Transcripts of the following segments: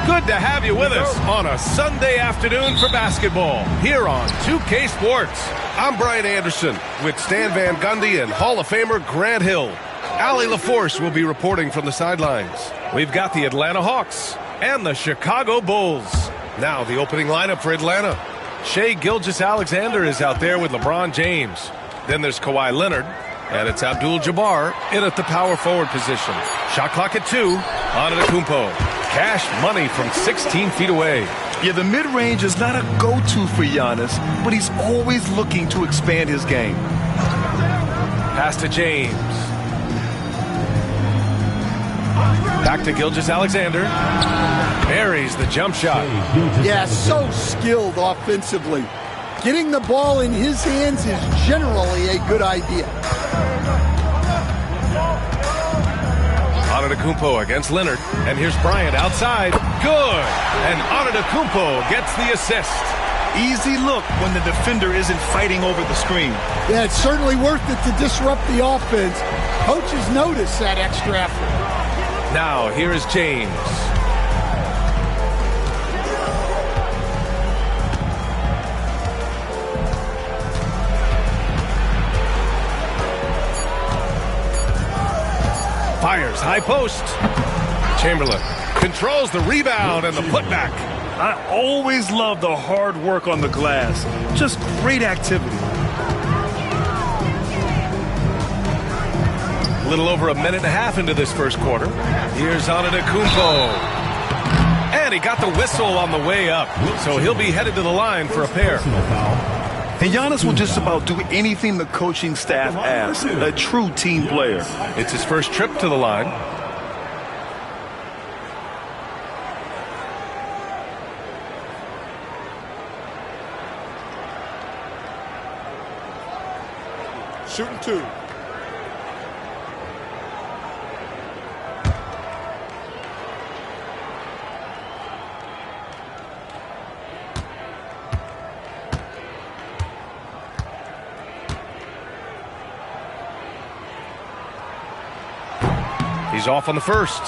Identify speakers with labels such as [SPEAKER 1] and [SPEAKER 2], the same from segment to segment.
[SPEAKER 1] Good to have you with us on a Sunday afternoon for basketball here on 2K Sports. I'm Brian Anderson with Stan Van Gundy and Hall of Famer Grant Hill. Allie LaForce will be reporting from the sidelines. We've got the Atlanta Hawks and the Chicago Bulls. Now the opening lineup for Atlanta. Shai Gilgeous-Alexander is out there with LeBron James. Then there's Kawhi Leonard, and it's Abdul-Jabbar in at the power forward position. Shot clock at 2, Antetokounmpo. Cash money from 16 feet away.
[SPEAKER 2] Yeah, the mid-range is not a go-to for Giannis, but he's always looking to expand his game.
[SPEAKER 1] Pass to James. Back to Gilgeous-Alexander. Buries the jump shot.
[SPEAKER 3] Yeah, so skilled offensively. Getting the ball in his hands is generally a good idea.
[SPEAKER 1] Antetokounmpo against Leonard. And here's Bryant outside. Good. And Antetokounmpo gets the assist.
[SPEAKER 2] Easy look when the defender isn't fighting over the screen.
[SPEAKER 3] Yeah, it's certainly worth it to disrupt the offense. Coaches notice that extra effort.
[SPEAKER 1] Now, here is James. Fires high post. Chamberlain controls the rebound and the putback.
[SPEAKER 2] I always love the hard work on the glass. Just great activity.
[SPEAKER 1] A little over a minute and a half into this first quarter. Here's Madden25. And he got the whistle on the way up. So he'll be headed to the line for a pair.
[SPEAKER 2] And Giannis will just about do anything the coaching staff asks. A true team player.
[SPEAKER 1] It's his first trip to the line.
[SPEAKER 3] Shooting 2.
[SPEAKER 1] He's off on the first.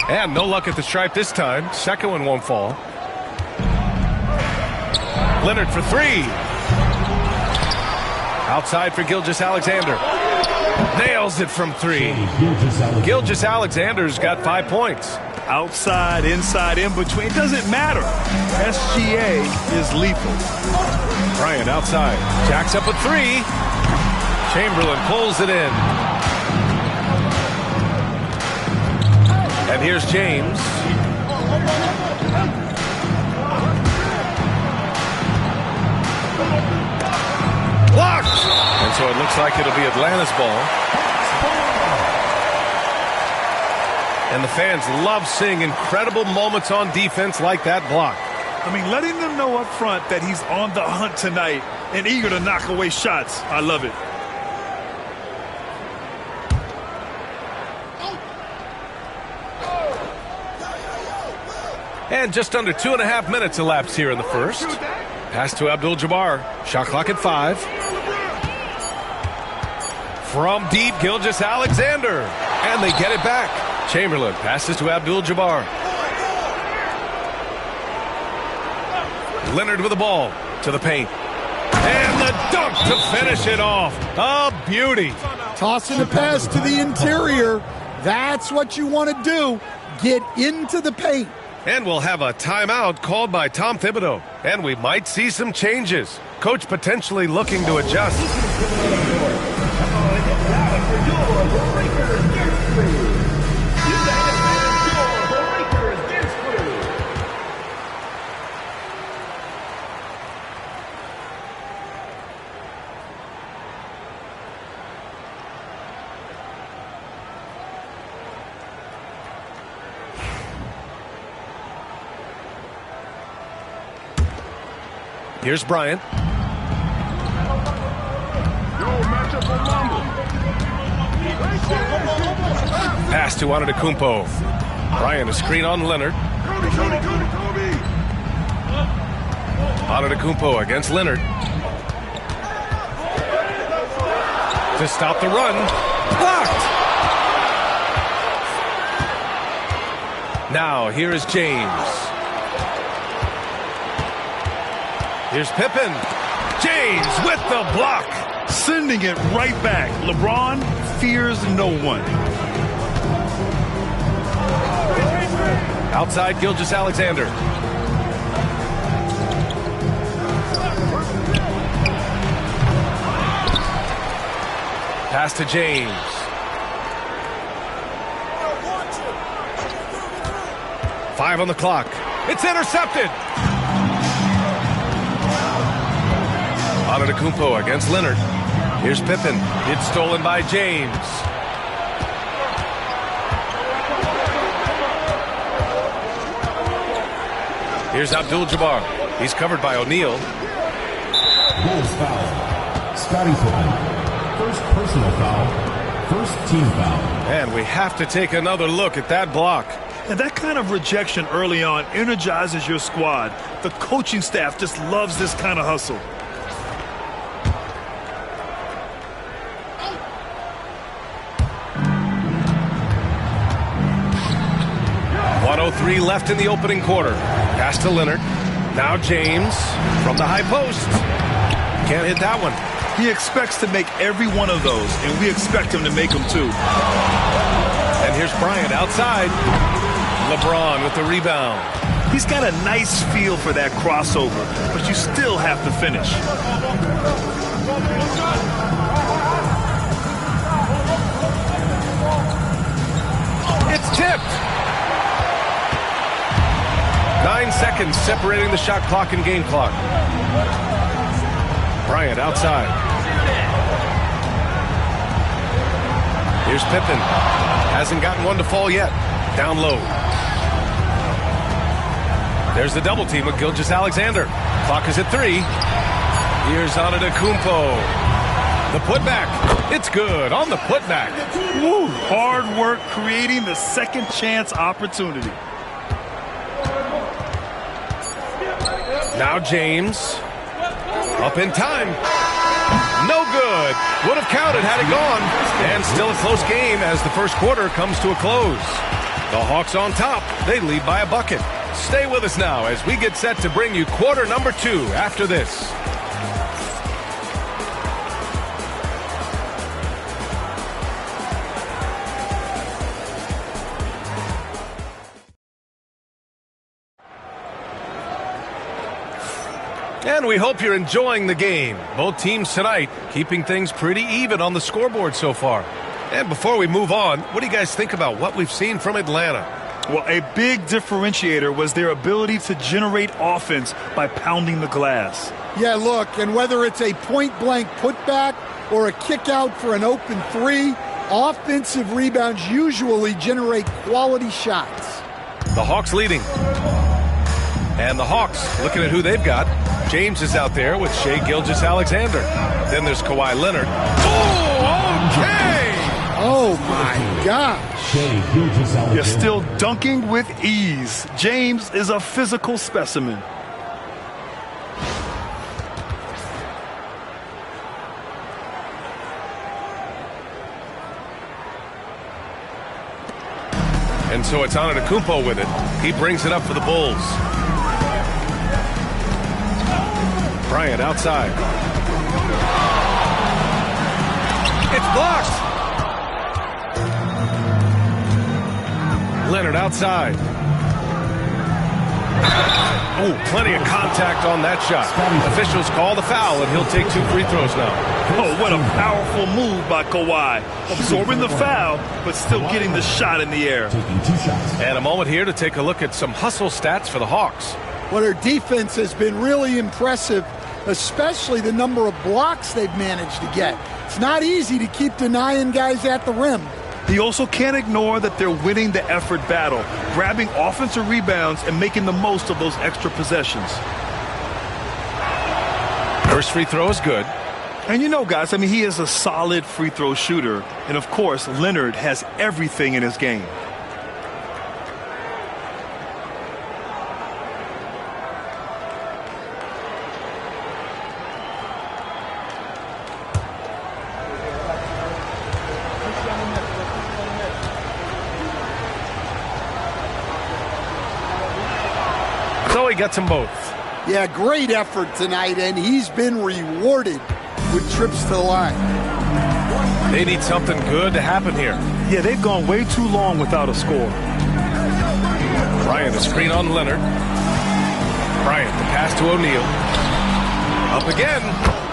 [SPEAKER 1] And no luck at the stripe this time. Second one won't fall. Leonard for 3. Outside for Gilgeous-Alexander. Nails it from 3. Gilgeous-Alexander's got 5 points.
[SPEAKER 2] Outside, inside, in between, it doesn't matter. SGA is lethal.
[SPEAKER 1] Bryant outside. Jacks up a 3. Chamberlain pulls it in. And here's James. Blocked! And so it looks like it'll be Atlanta's ball. And the fans love seeing incredible moments on defense like that block.
[SPEAKER 2] I mean, letting them know up front that he's on the hunt tonight and eager to knock away shots. I love it.
[SPEAKER 1] And just under 2.5 minutes elapsed here in the first. Pass to Abdul-Jabbar. Shot clock at 5. From deep, Gilgeous-Alexander. And they get it back. Chamberlain passes to Abdul-Jabbar. Leonard with the ball to the paint. And the dunk to finish it off. A beauty.
[SPEAKER 3] Tossing a pass to the interior. That's what you want to do. Get into the paint.
[SPEAKER 1] And we'll have a timeout called by Tom Thibodeau. And we might see some changes. Coach potentially looking to adjust. Here's Bryant. Pass to Madden25. Bryant, a screen on Leonard. Madden25 against Leonard. To stop the run. Blocked! Now, here is James. Here's Pippen. James with the block.
[SPEAKER 2] Sending it right back. LeBron fears no one.
[SPEAKER 1] Outside, Gilgeous-Alexander. Pass to James. Five on the clock. It's intercepted. Madden25 against Leonard. Here's Pippen. It's stolen by James. Here's Abdul-Jabbar. He's covered by O'Neal.
[SPEAKER 4] Bulls foul. Scottie Pippen. First personal foul. First team foul.
[SPEAKER 1] And we have to take another look at that block.
[SPEAKER 2] And that kind of rejection early on energizes your squad. The coaching staff just loves this kind of hustle.
[SPEAKER 1] .103 left in the opening quarter. Pass to Leonard. Now James from the high post. Can't hit that one.
[SPEAKER 2] He expects to make every one of those, and we expect him to make them too.
[SPEAKER 1] And here's Bryant outside. LeBron with the rebound.
[SPEAKER 2] He's got a nice feel for that crossover, but you still have to finish.
[SPEAKER 1] It's tipped. 9 seconds separating the shot clock and game clock. Bryant outside. Here's Pippen. Hasn't gotten one to fall yet. Down low. There's the double team with Gilgeous-Alexander. Clock is at 3. Here's Antetokounmpo. The putback. It's good on the putback.
[SPEAKER 2] Woo, hard work creating the second chance opportunity.
[SPEAKER 1] Now James. Up in time. No good. Would have counted had it gone. And still a close game as the first quarter comes to a close. The Hawks on top. They lead by a bucket. Stay with us now as we get set to bring you quarter number 2 after this. And we hope you're enjoying the game. Both teams tonight keeping things pretty even on the scoreboard so far. And before we move on, what do you guys think about what we've seen from Atlanta?
[SPEAKER 2] Well, a big differentiator was their ability to generate offense by pounding the glass.
[SPEAKER 3] Yeah, look, and whether it's a point-blank putback or a kick out for an open 3, offensive rebounds usually generate quality shots.
[SPEAKER 1] The Hawks leading. And the Hawks looking at who they've got. James is out there with Shai Gilgeous-Alexander. Then there's Kawhi Leonard. Oh, okay!
[SPEAKER 3] Oh, my gosh.
[SPEAKER 2] You're still dunking with ease. James is a physical specimen.
[SPEAKER 1] And so it's Antetokounmpo with it. He brings it up for the Bulls. Bryant outside. It's blocked. Leonard outside. Oh, plenty of contact on that shot. Officials call the foul, and he'll take 2 free throws now.
[SPEAKER 2] Oh, what a powerful move by Kawhi. Absorbing the foul, but still getting the shot in the air.
[SPEAKER 1] And a moment here to take a look at some hustle stats for the Hawks.
[SPEAKER 3] Well, their defense has been really impressive, especially the number of blocks they've managed to get. It's not easy to keep denying guys at the rim.
[SPEAKER 2] He also can't ignore that they're winning the effort battle, grabbing offensive rebounds and making the most of those extra possessions.
[SPEAKER 1] First free throw is good.
[SPEAKER 2] And you know, guys, I mean, he is a solid free throw shooter. And, of course, Leonard has everything in his game.
[SPEAKER 1] So he gets them both.
[SPEAKER 3] Yeah, great effort tonight, and he's been rewarded with trips to the line.
[SPEAKER 1] They need something good to happen here.
[SPEAKER 2] Yeah, they've gone way too long without a score.
[SPEAKER 1] Bryant, the screen on Leonard. Bryant, the pass to O'Neal. Up again.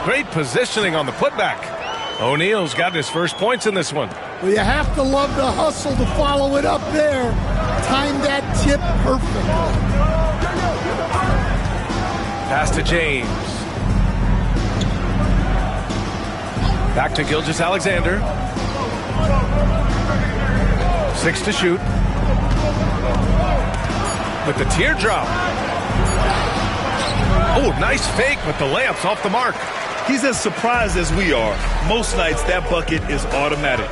[SPEAKER 1] Great positioning on the putback. O'Neal's got his first points in this one.
[SPEAKER 3] Well, you have to love the hustle to follow it up there. Timed that tip perfectly.
[SPEAKER 1] Pass to James. Back to Gilgeous-Alexander. 6 to shoot. With the teardrop. Oh, nice fake, but the layup's off the mark.
[SPEAKER 2] He's as surprised as we are. Most nights, that bucket is automatic.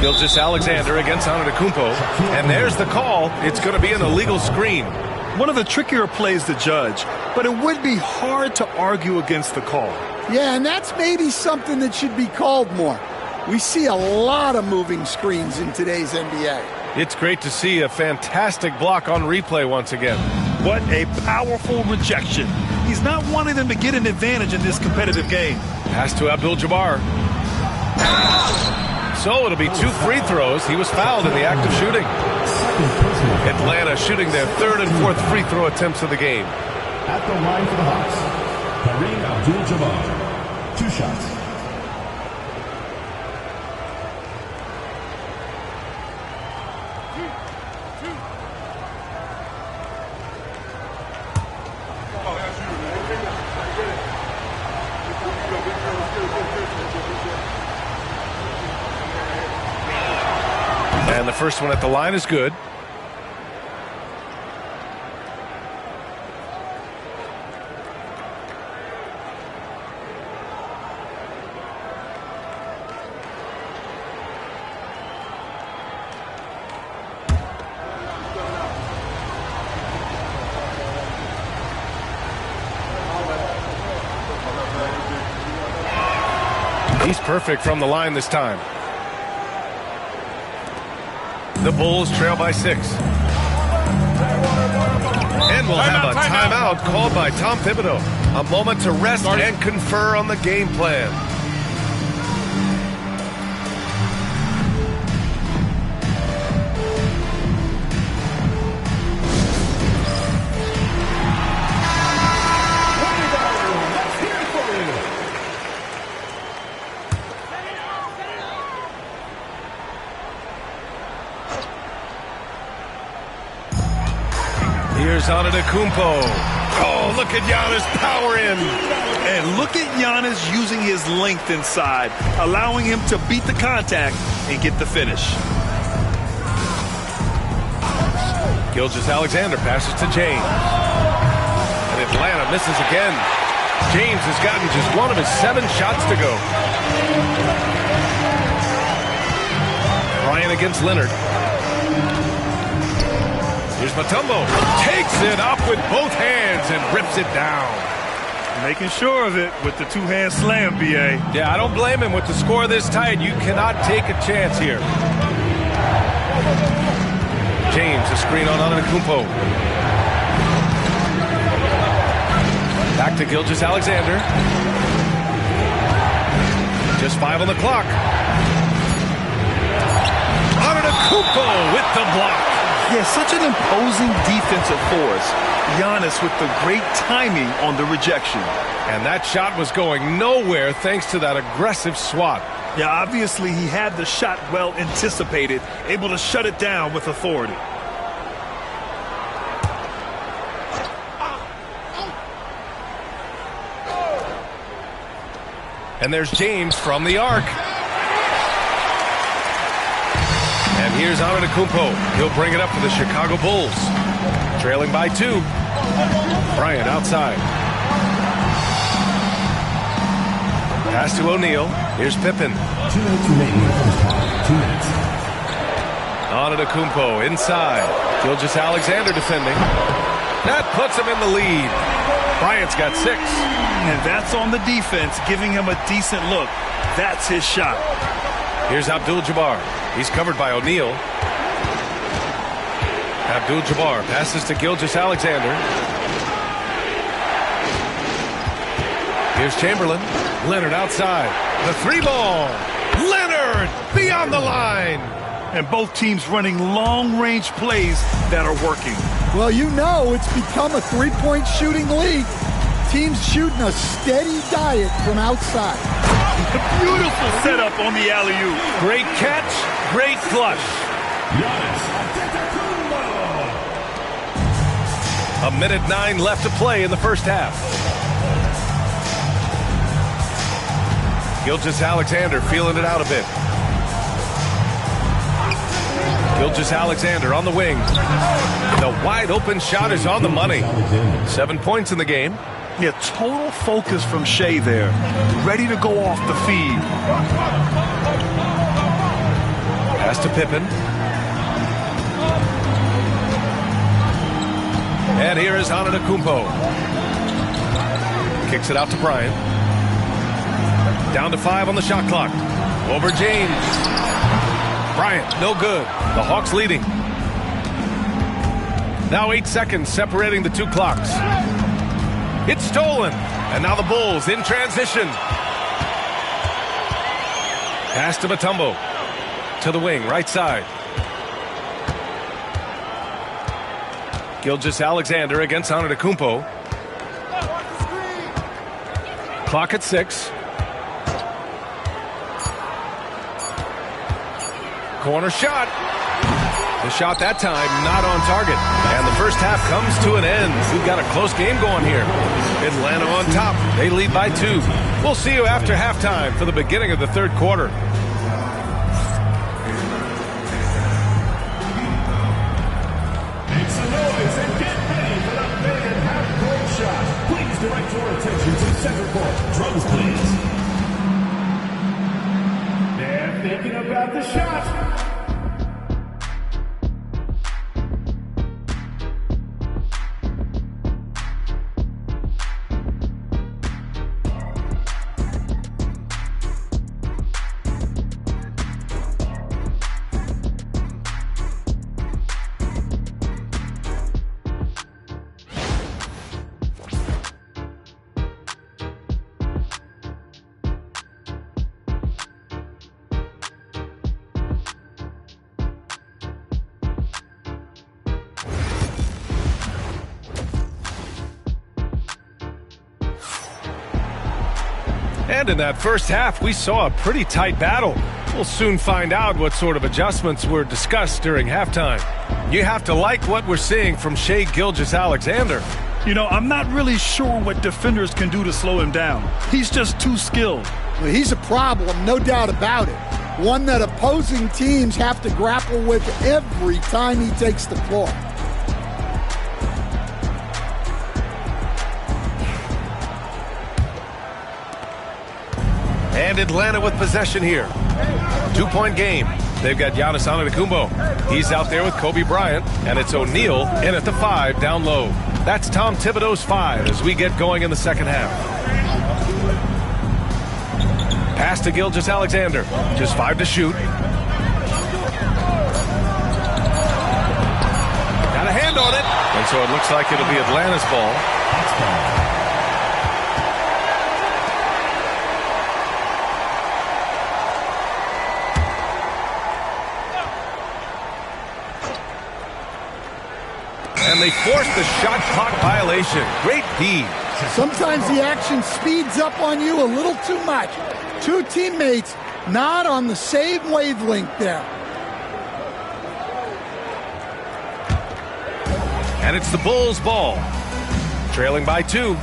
[SPEAKER 1] Gilgeous Alexander against Antetokounmpo. And there's the call. It's going to be an illegal screen.
[SPEAKER 2] One of the trickier plays to judge, but it would be hard to argue against the call.
[SPEAKER 3] Yeah, and that's maybe something that should be called more. We see a lot of moving screens in today's NBA.
[SPEAKER 1] It's great to see a fantastic block on replay once again.
[SPEAKER 2] What a powerful rejection. He's not wanting them to get an advantage in this competitive game.
[SPEAKER 1] Pass to Abdul-Jabbar. So it'll be 2 free throws. He was fouled in the act of shooting. Atlanta shooting their 3rd and 4th free throw attempts of the game.
[SPEAKER 4] At the line for the Hawks, Kareem Abdul-Jabbar. 2 shots.
[SPEAKER 1] And the first one at the line is good. He's perfect from the line this time. The Bulls trail by 6. And we'll have a timeout called by Tom Thibodeau. A moment to rest and confer on the game plan. Here's Antetokounmpo. Oh, look at Giannis power in.
[SPEAKER 2] And look at Giannis using his length inside, allowing him to beat the contact and get the finish.
[SPEAKER 1] Gilgeous Alexander passes to James. And Atlanta misses again. James has gotten just one of his 7 shots to go. Bryant against Leonard. Here's Mutombo. Takes it up with both hands and rips it down.
[SPEAKER 2] Making sure of it with the 2-hand slam, B.A.
[SPEAKER 1] Yeah, I don't blame him. With the score this tight, you cannot take a chance here. James, a screen on Antetokounmpo. Back to Gilgeous Alexander. Just 5 on the clock. Antetokounmpo with the block.
[SPEAKER 2] Yeah, such an imposing defensive force. Giannis with the great timing on the rejection.
[SPEAKER 1] And that shot was going nowhere thanks to that aggressive swat.
[SPEAKER 2] Yeah, obviously he had the shot well anticipated, able to shut it down with authority.
[SPEAKER 1] And there's James from the arc. And here's Antetokounmpo. He'll bring it up for the Chicago Bulls. Trailing by 2. Bryant outside. Pass to O'Neal. Here's Pippen.
[SPEAKER 4] 2 minutes remaining in the first half. 2 minutes.
[SPEAKER 1] Antetokounmpo inside. Gilgeous Alexander defending. That puts him in the lead. Bryant's got 6.
[SPEAKER 2] And that's on the defense, giving him a decent look. That's his shot.
[SPEAKER 1] Here's Abdul-Jabbar. He's covered by O'Neal. Abdul-Jabbar passes to Gilgeous Alexander. Here's Chamberlain. Leonard outside. The 3-ball. Leonard beyond the line.
[SPEAKER 2] And both teams running long-range plays that are working.
[SPEAKER 3] Well, you know it's become a 3-point shooting league. Teams shooting a steady diet from outside.
[SPEAKER 2] A beautiful setup on the alley-oop.
[SPEAKER 1] Great catch, great flush. A minute 9 left to play in the first half. Gilgeous Alexander feeling it out a bit. Gilgeous Alexander on the wing. The wide open shot is on the money. 7 points in the game.
[SPEAKER 2] Yeah, total focus from Shea there. Ready to go off the feed.
[SPEAKER 1] Pass to Pippen. And here is Antetokounmpo. Kicks it out to Bryant. Down to 5 on the shot clock. Over James. Bryant, no good. The Hawks leading. Now 8 seconds separating the two clocks. It's stolen. And now the Bulls in transition. Pass to Mutombo. To the wing, right side. Gilgeous-Alexander against Antetokounmpo. Clock at 6. Corner shot. The shot that time not on target. And the first half comes to an end. We've got a close game going here. Atlanta on top. They lead by 2. We'll see you after halftime for the beginning of the third quarter.
[SPEAKER 4] Make some noise and get ready for the big half-court shot. Please direct your attention to center court. Drums, please. They're thinking about the shot.
[SPEAKER 1] And in that first half, we saw a pretty tight battle. We'll soon find out what sort of adjustments were discussed during halftime. You have to like what we're seeing from Shai Gilgeous-Alexander.
[SPEAKER 2] You know, I'm not really sure what defenders can do to slow him down. He's just too skilled.
[SPEAKER 3] Well, he's a problem, no doubt about it. One that opposing teams have to grapple with every time he takes the floor.
[SPEAKER 1] And Atlanta with possession here. 2-point game. They've got Giannis Antetokounmpo. He's out there with Kobe Bryant, and it's O'Neal in at the 5 down low. That's Tom Thibodeau's 5 as we get going in the second half. Pass to Gilgeous-Alexander. Just 5 to shoot. Got a hand on it. And so it looks like it'll be Atlanta's ball. And they forced the shot clock violation. Great D.
[SPEAKER 3] Sometimes the action speeds up on you a little too much. Two teammates not on the same wavelength there.
[SPEAKER 1] And it's the Bulls' ball. Trailing by 2.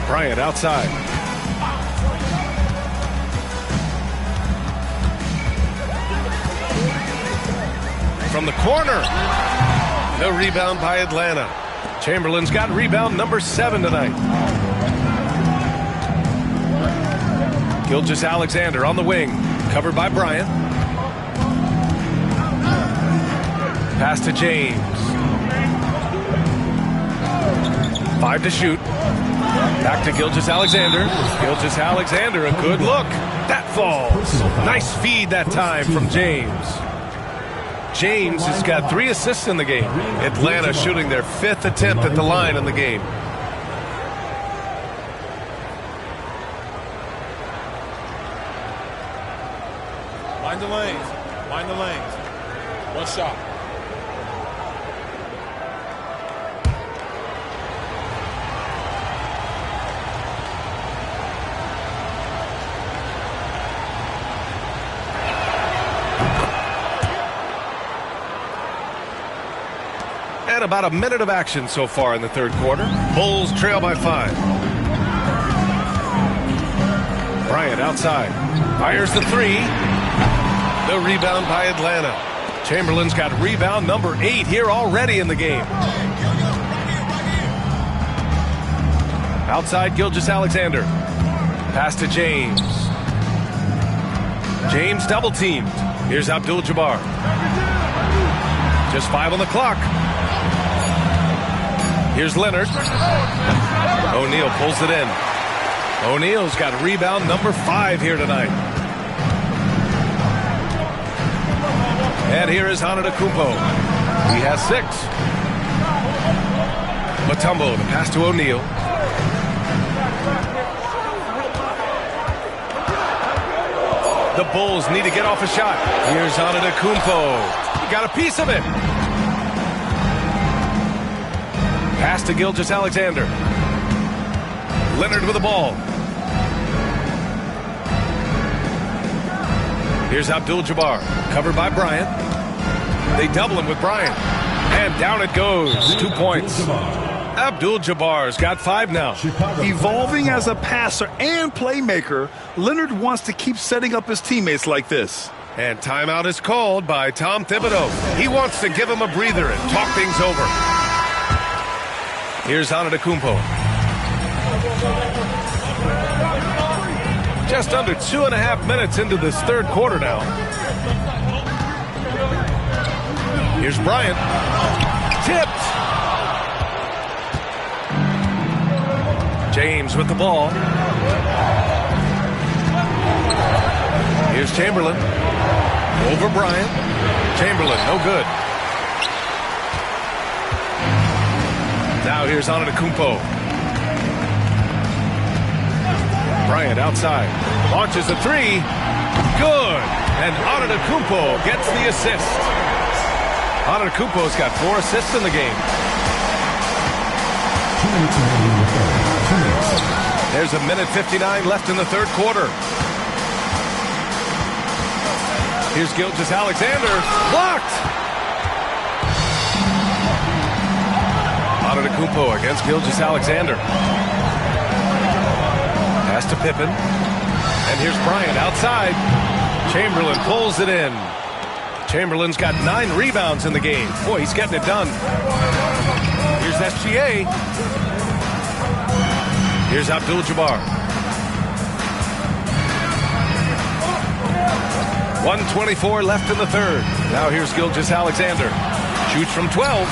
[SPEAKER 1] Bryant outside. From the corner. The rebound by Atlanta. Chamberlain's got rebound number 7 tonight. Gilgeous-Alexander on the wing. Covered by Bryant. Pass to James. 5 to shoot. Back to Gilgeous-Alexander. Gilgeous-Alexander, a good look. That falls. Nice feed that time from James. James has got 3 assists in the game. Atlanta shooting their 5th attempt at the line in the game.
[SPEAKER 5] Mind the lanes. Mind the lanes. One shot.
[SPEAKER 1] And about a minute of action so far in the third quarter. Bulls trail by 5. Bryant outside. Fires the 3. The rebound by Atlanta. Chamberlain's got rebound number 8 here already in the game. Outside Gilgeous-Alexander. Pass to James. James double teamed. Here's Abdul-Jabbar. Just 5 on the clock. Here's Leonard. O'Neal pulls it in. O'Neal's got rebound number 5 here tonight. And here is Antetokounmpo. He has 6. Mutombo, the pass to O'Neal. The Bulls need to get off a shot. Here's Antetokounmpo. He got a piece of it. Pass to Gilgeous-Alexander. Leonard with the ball. Here's Abdul-Jabbar, covered by Bryant. They double him with Bryant. And down it goes. 2 points. Abdul-Jabbar's got 5 now.
[SPEAKER 2] Evolving as a passer and playmaker, Leonard wants to keep setting up his teammates like this.
[SPEAKER 1] And timeout is called by Tom Thibodeau. He wants to give him a breather and talk things over. Here's Antetokounmpo. Just under 2.5 minutes into this third quarter now. Here's Bryant. Tipped. James with the ball. Here's Chamberlain. Over Bryant. Chamberlain, no good. Now here's Antetokounmpo. Bryant outside. Launches a 3. Good. And Antetokounmpo gets the assist. Antetokounmpo's got 4 assists in the game. There's 1:59 left in the third quarter. Here's Gilgeous-Alexander. Blocked! Antetokounmpo against Gilgeous-Alexander. Pass to Pippen. And here's Bryant outside. Chamberlain pulls it in. Chamberlain's got 9 rebounds in the game. Boy, he's getting it done. Here's SGA. Here's Abdul-Jabbar. 1:24 left in the third. Now here's Gilgeous-Alexander. Shoots from 12.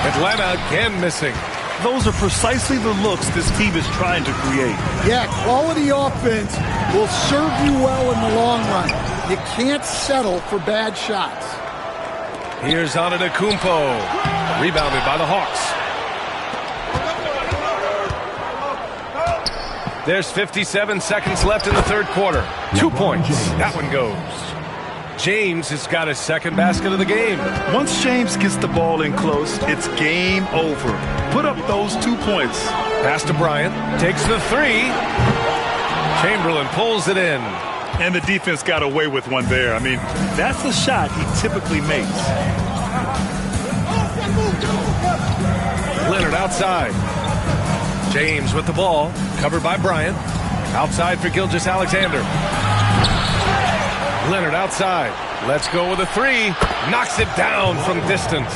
[SPEAKER 1] Atlanta again missing.
[SPEAKER 2] Those are precisely the looks this team is trying to create.
[SPEAKER 3] Yeah, quality offense will serve you well in the long run. You can't settle for bad shots.
[SPEAKER 1] Here's Antetokounmpo. Rebounded by the Hawks. There's 57 seconds left in the third quarter. 2 points. That one goes. James has got his second basket of the game.
[SPEAKER 2] Once James gets the ball in close, it's game over. Put up those 2 points.
[SPEAKER 1] Pass to Bryant. Takes the 3. Chamberlain pulls it in.
[SPEAKER 2] And the defense got away with one there. I mean, that's the shot he typically makes.
[SPEAKER 1] Leonard outside. James with the ball. Covered by Bryant. Outside for Gilgeous-Alexander. Leonard outside. Let's go with a 3. Knocks it down from distance.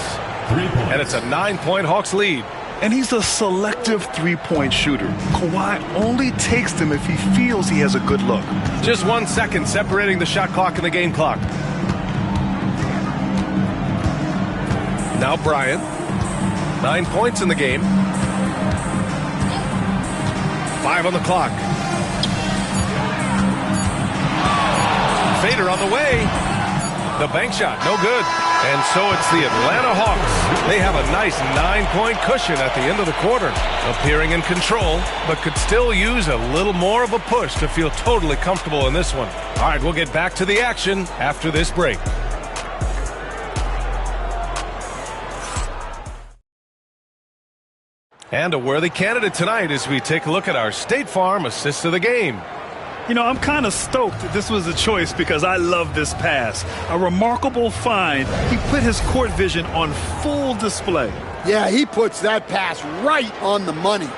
[SPEAKER 1] And it's a 9-point Hawks lead.
[SPEAKER 2] And he's a selective three-point shooter. Kawhi only takes them if he feels he has a good look.
[SPEAKER 1] Just 1 second separating the shot clock and the game clock. Now Bryant. 9 points in the game. 5 on the clock. Fader on the way. The bank shot, no good. And so it's the Atlanta Hawks. They have a nice 9-point cushion at the end of the quarter. Appearing in control, but could still use a little more of a push to feel totally comfortable in this one. All right, we'll get back to the action after this break. And a worthy candidate tonight as we take a look at our State Farm assist of the game.
[SPEAKER 2] You know, I'm kind of stoked that this was a choice because I love this pass. A remarkable find. He put his court vision on full display.
[SPEAKER 3] Yeah, he puts that pass right on the money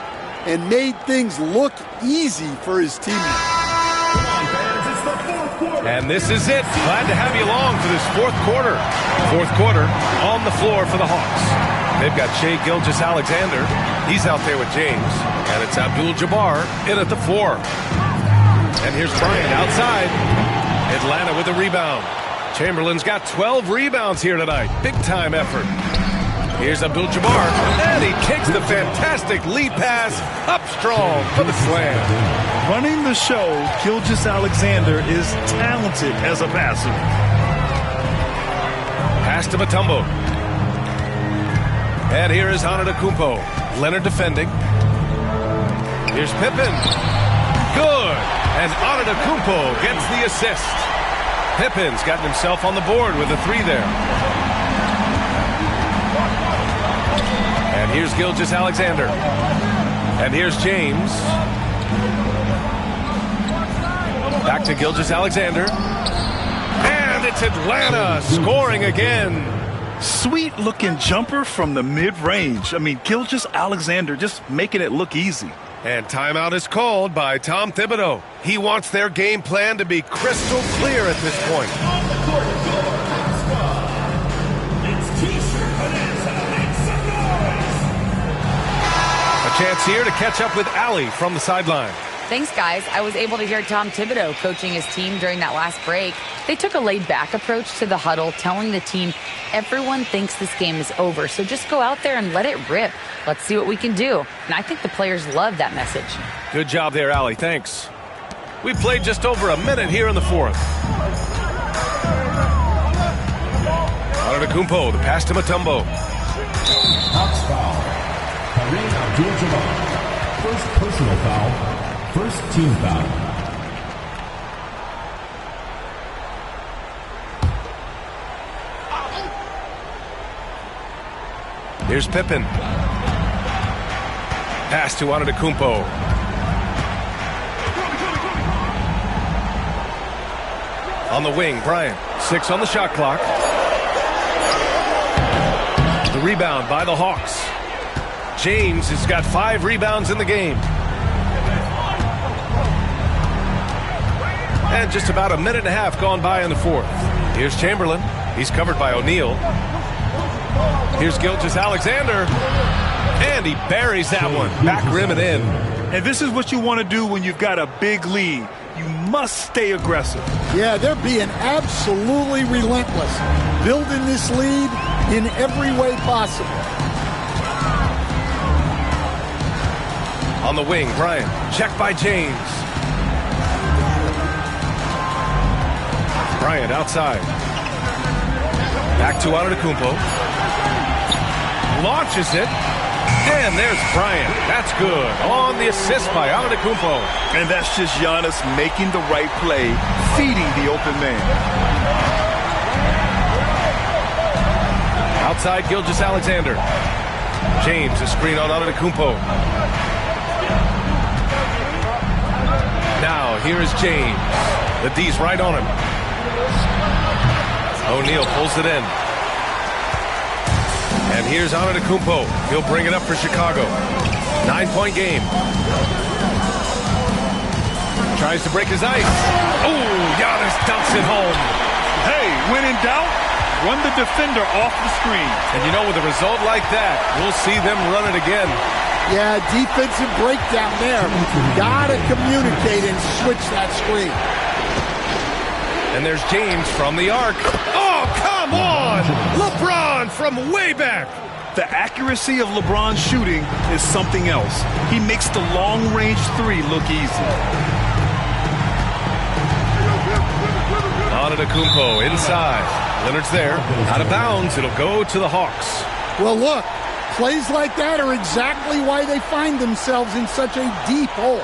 [SPEAKER 3] and made things look easy for his teammates.
[SPEAKER 1] And this is it. Glad to have you along for this fourth quarter. Fourth quarter on the floor for the Hawks. They've got Shai Gilgeous-Alexander. He's out there with James. And it's Abdul-Jabbar in at the 4. And here's Bryant outside. Atlanta with a rebound. Chamberlain's got 12 rebounds here tonight. Big-time effort. Here's Abdul-Jabbar, and he kicks the fantastic lead pass up strong for the slam.
[SPEAKER 2] Running the show, Gilgeous-Alexander is talented as a passer.
[SPEAKER 1] Pass to Mutombo. And here is Antetokounmpo. Leonard defending. Here's Pippen. Good. And Antetokounmpo gets the assist. Pippen's gotten himself on the board with a 3 there. And here's Gilgeous-Alexander. And here's James. Back to Gilgeous-Alexander. And it's Atlanta scoring again.
[SPEAKER 2] Sweet-looking jumper from the mid-range. I mean, Gilgeous-Alexander just making it look easy.
[SPEAKER 1] And timeout is called by Tom Thibodeau. He wants their game plan to be crystal clear at this point.
[SPEAKER 4] On the court, it's T-shirt Bonanza. Make some noise.
[SPEAKER 1] A chance here to catch up with Allie from the sideline.
[SPEAKER 6] Thanks, guys. I was able to hear Tom Thibodeau coaching his team during that last break. They took a laid-back approach to the huddle, telling the team, everyone thinks this game is over, so just go out there and let it rip. Let's see what we can do. And I think the players love that message.
[SPEAKER 1] Good job there, Allie. Thanks. We played just over a minute here in the fourth. Antetokounmpo, the pass to Mutombo.
[SPEAKER 4] Hawks foul. Kareem Abdul-Jabbar. First personal foul. First team foul.
[SPEAKER 1] Here's Pippen. Pass to Antetokounmpo. On the wing, Bryant. 6 on the shot clock. The rebound by the Hawks. James has got 5 rebounds in the game. And just about a minute and a half gone by in the fourth. Here's Chamberlain. He's covered by O'Neal. Here's Gilgeous-Alexander. And he buries that one. Back rim and in.
[SPEAKER 2] And this is what you want to do when you've got a big lead. You must stay aggressive.
[SPEAKER 3] Yeah, they're being absolutely relentless, building this lead in every way possible.
[SPEAKER 1] On the wing, Bryant. Check by James. Bryant outside. Back to Antetokounmpo. Launches it. And there's Bryant. That's good. On the assist by Antetokounmpo.
[SPEAKER 2] And that's just Giannis making the right play, feeding the open man.
[SPEAKER 1] Outside Gilgeous-Alexander. James, a screen on Antetokounmpo. Now, here is James. The D's right on him. O'Neal pulls it in. And here's Antetokounmpo. He'll bring it up for Chicago. 9-point game. Tries to break his ice. Oh, Giannis dumps it home.
[SPEAKER 2] Hey, when in doubt, run the defender off the screen.
[SPEAKER 1] And you know, with a result like that, we'll see them run it again.
[SPEAKER 3] Yeah, defensive breakdown there. Gotta communicate and switch that screen.
[SPEAKER 1] And there's James from the arc. Oh, come on! LeBron from way back.
[SPEAKER 2] The accuracy of LeBron's shooting is something else. He makes the long-range 3 look easy.
[SPEAKER 1] Antetokounmpo inside. Leonard's there. Out of bounds. It'll go to the Hawks.
[SPEAKER 3] Well, look, plays like that are exactly why they find themselves in such a deep hole.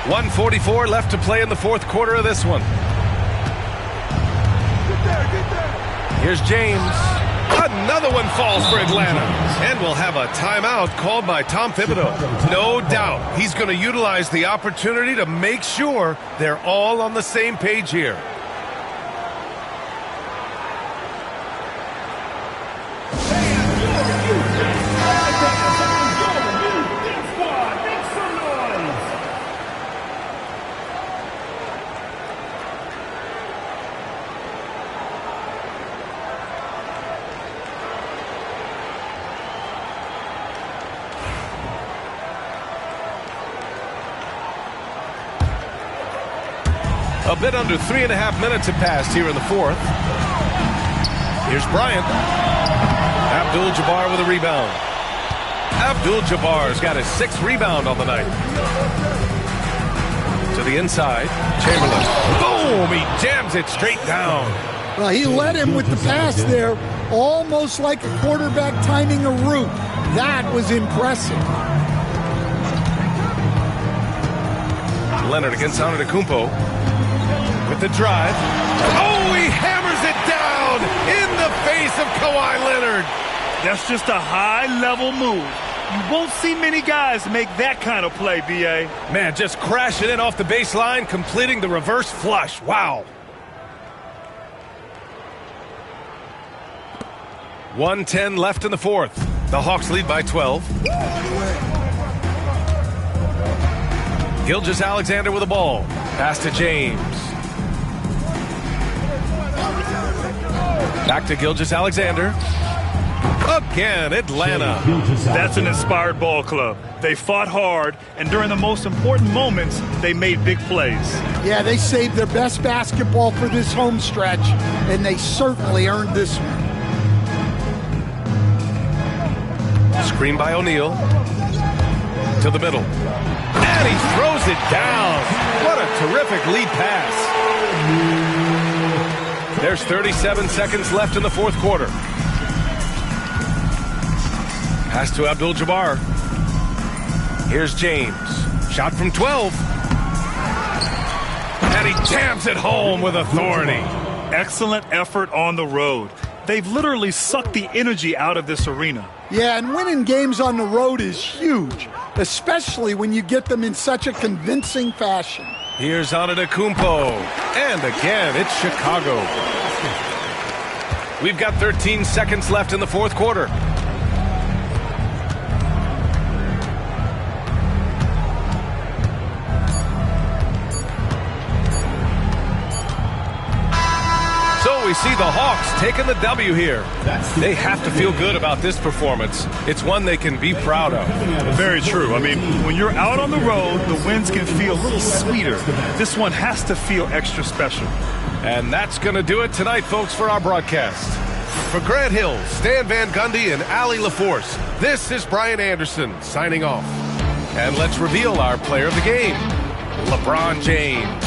[SPEAKER 1] 1:44 left to play in the fourth quarter of this one. Here's James. Another one falls for Atlanta. And we'll have a timeout called by Tom Thibodeau. No doubt he's going to utilize the opportunity to make sure they're all on the same page here. A bit under 3.5 minutes have passed here in the fourth. Here's Bryant. Abdul-Jabbar with a rebound. Abdul-Jabbar's got his 6th rebound on the night. To the inside, Chamberlain. Boom! He jams it straight down.
[SPEAKER 3] Well, he led him with the pass there, almost like a quarterback timing a route. That was impressive.
[SPEAKER 1] Leonard against Antetokounmpo with the drive. Oh, he hammers it down in the face of Kawhi Leonard.
[SPEAKER 2] That's just a high-level move. You won't see many guys make that kind of play, B.A.
[SPEAKER 1] Man, just crashing in off the baseline, completing the reverse flush. Wow. 1:10 left in the fourth. The Hawks lead by 12. Gilgeous-Alexander with the ball. Pass to James. Back to Gilgeous-Alexander. Again, Atlanta.
[SPEAKER 2] That's an inspired ball club. They fought hard, and during the most important moments, they made big plays.
[SPEAKER 3] Yeah, they saved their best basketball for this home stretch, and they certainly earned this one.
[SPEAKER 1] Screen by O'Neal. To the middle. And he throws it down. What a terrific lead pass. There's 37 seconds left in the fourth quarter. Pass to Abdul-Jabbar. Here's James. Shot from 12. And he jams it home with authority.
[SPEAKER 2] Excellent effort on the road. They've literally sucked the energy out of this arena.
[SPEAKER 3] Yeah, and winning games on the road is huge, especially when you get them in such a convincing fashion.
[SPEAKER 1] Here's Antetokounmpo. And again, it's Chicago. We've got 13 seconds left in the fourth quarter. So we see the Hawks taking the W here. They have to feel good about this performance. It's one they can be proud of.
[SPEAKER 2] Very true. I mean, when you're out on the road, the wins can feel a little sweeter. This one has to feel extra special.
[SPEAKER 1] And that's going to do it tonight, folks, for our broadcast. For Grant Hill, Stan Van Gundy, and Allie LaForce, this is Brian Anderson signing off. And let's reveal our player of the game, LeBron James.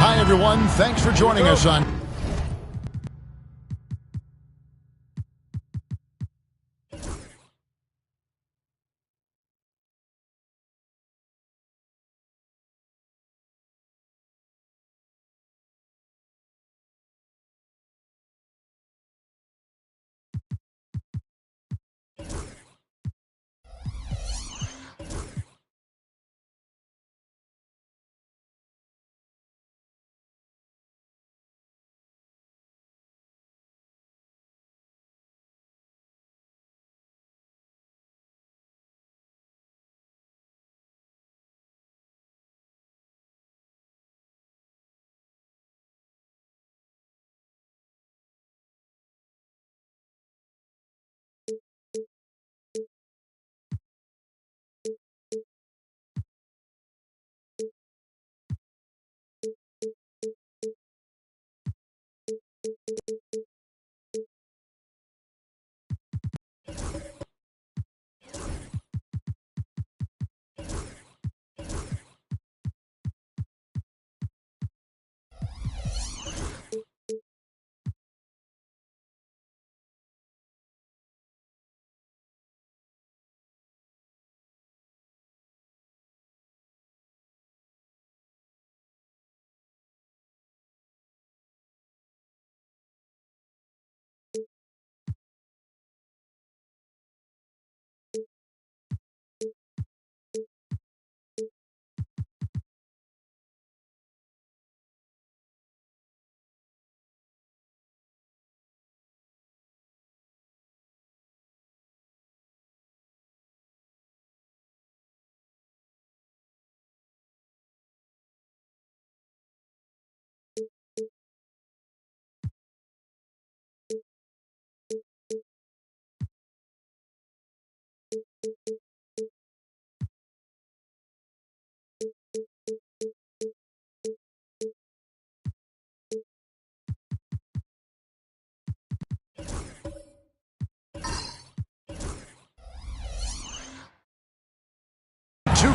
[SPEAKER 7] Hi, everyone. Thanks for joining us on...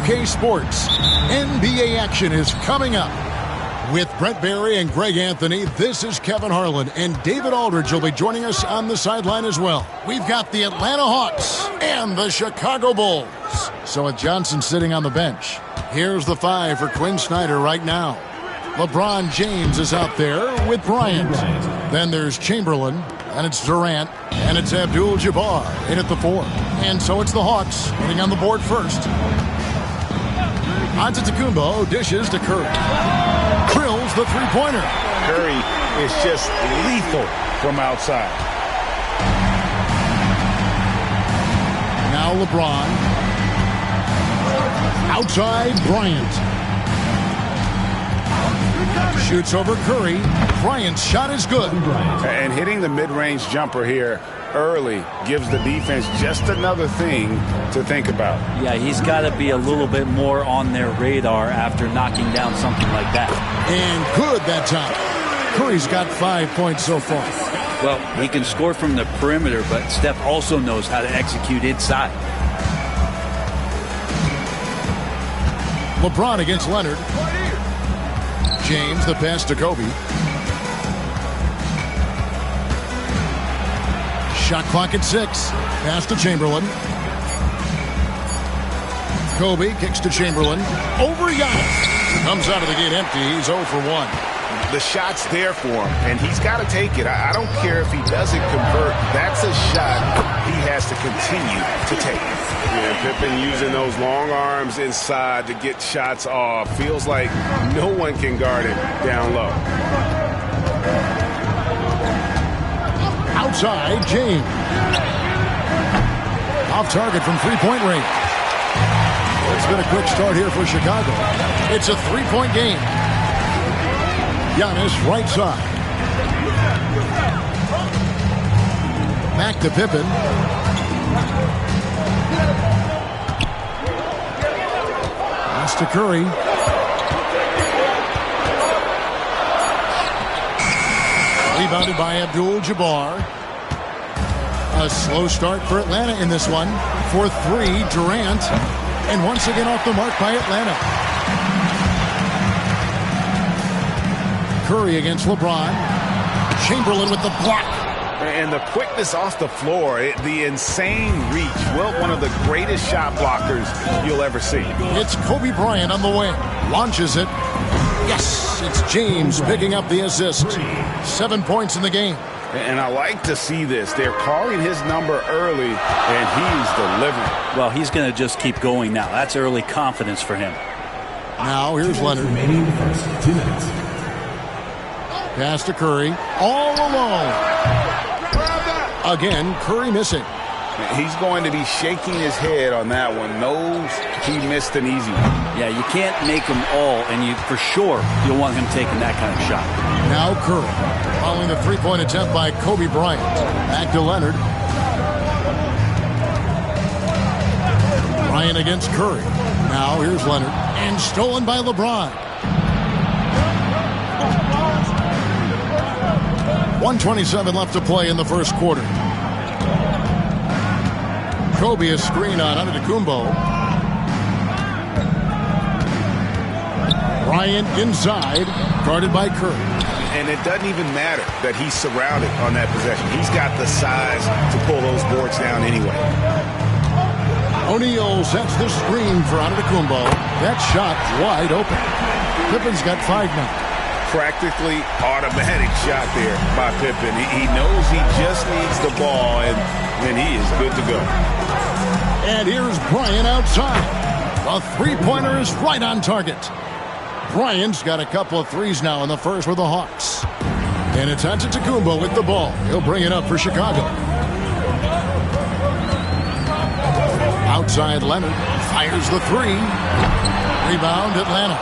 [SPEAKER 7] 2K Sports. NBA action is coming up. With Brent Barry and Greg Anthony, this is Kevin Harlan, and David Aldridge will be joining us on the sideline as well. We've got the Atlanta Hawks and the Chicago Bulls. So with Johnson sitting on the bench, here's the 5 for Quinn Snyder right now. LeBron James is out there with Bryant. Then there's Chamberlain, and it's Durant, and it's Abdul-Jabbar in at the 4. And so it's the Hawks getting on the board first. Antetokounmpo dishes to Curry. Drills the three-pointer.
[SPEAKER 8] Curry is just lethal from outside.
[SPEAKER 7] Now LeBron. Outside, Bryant. Shoots over Curry. Bryant's shot is good.
[SPEAKER 8] And hitting the mid-range jumper here early gives the defense just another thing to think about.
[SPEAKER 9] Yeah, he's got to be a little bit more on their radar after knocking down something like that.
[SPEAKER 7] And good that time. Curry's got 5 points so far.
[SPEAKER 9] Well, he can score from the perimeter, but Steph also knows how to execute inside.
[SPEAKER 7] LeBron against Leonard. James, the pass to Kobe. Shot clock at 6. Pass to Chamberlain. Kobe kicks to Chamberlain. Over Giannis. Comes out of the gate empty. He's 0 for 1.
[SPEAKER 8] The shot's there for him, and he's got to take it. I don't care if he doesn't convert. That's a shot he has to continue to take.
[SPEAKER 5] Yeah, Pippen using those long arms inside to get shots off. Feels like no one can guard him down low.
[SPEAKER 7] Outside, James. Off target from three-point range. It's been a quick start here for Chicago. It's a three-point game. Giannis right side. Back to Pippen. Pass to Curry. Rebounded by Abdul-Jabbar. A slow start for Atlanta in this one. For 3, Durant. And once again off the mark by Atlanta. Curry against LeBron. Chamberlain with the block.
[SPEAKER 8] And the quickness off the floor, the insane reach. Well, one of the greatest shot blockers you'll ever see.
[SPEAKER 7] It's Kobe Bryant on the wing. Launches it. Yes, it's James picking up the assist. 7 points in the game.
[SPEAKER 8] And I like to see this. They're calling his number early, and he's delivering.
[SPEAKER 9] Well, he's going to just keep going now. That's early confidence for him.
[SPEAKER 7] Now here's Leonard.
[SPEAKER 4] Remaining first 2 minutes.
[SPEAKER 7] Pass to Curry. All alone. Again, Curry missing.
[SPEAKER 8] He's going to be shaking his head on that one. Knows he missed an easy one.
[SPEAKER 9] Yeah, you can't make them all, and you for sure you'll want him taking that kind of shot.
[SPEAKER 7] Now Curry. Following the three-point attempt by Kobe Bryant. Back to Leonard. Bryant against Curry. Now here's Leonard. And stolen by LeBron. 1:27 left to play in the first quarter. Kobe is screen on Antetokounmpo. Bryant inside, guarded by Curry.
[SPEAKER 8] And it doesn't even matter that he's surrounded on that possession. He's got the size to pull those boards down anyway.
[SPEAKER 7] O'Neal sets the screen for Antetokounmpo. That shot wide open. Pippen's got 5 now.
[SPEAKER 8] Practically automatic shot there by Pippen. He knows he just needs the ball, and he is good to go.
[SPEAKER 7] And here's Bryant outside. The three-pointer is right on target. Bryant's got a couple of threes now in the first for the Hawks. And it's Antetokounmpo with the ball. He'll bring it up for Chicago. Outside Leonard fires the 3. Rebound Atlanta.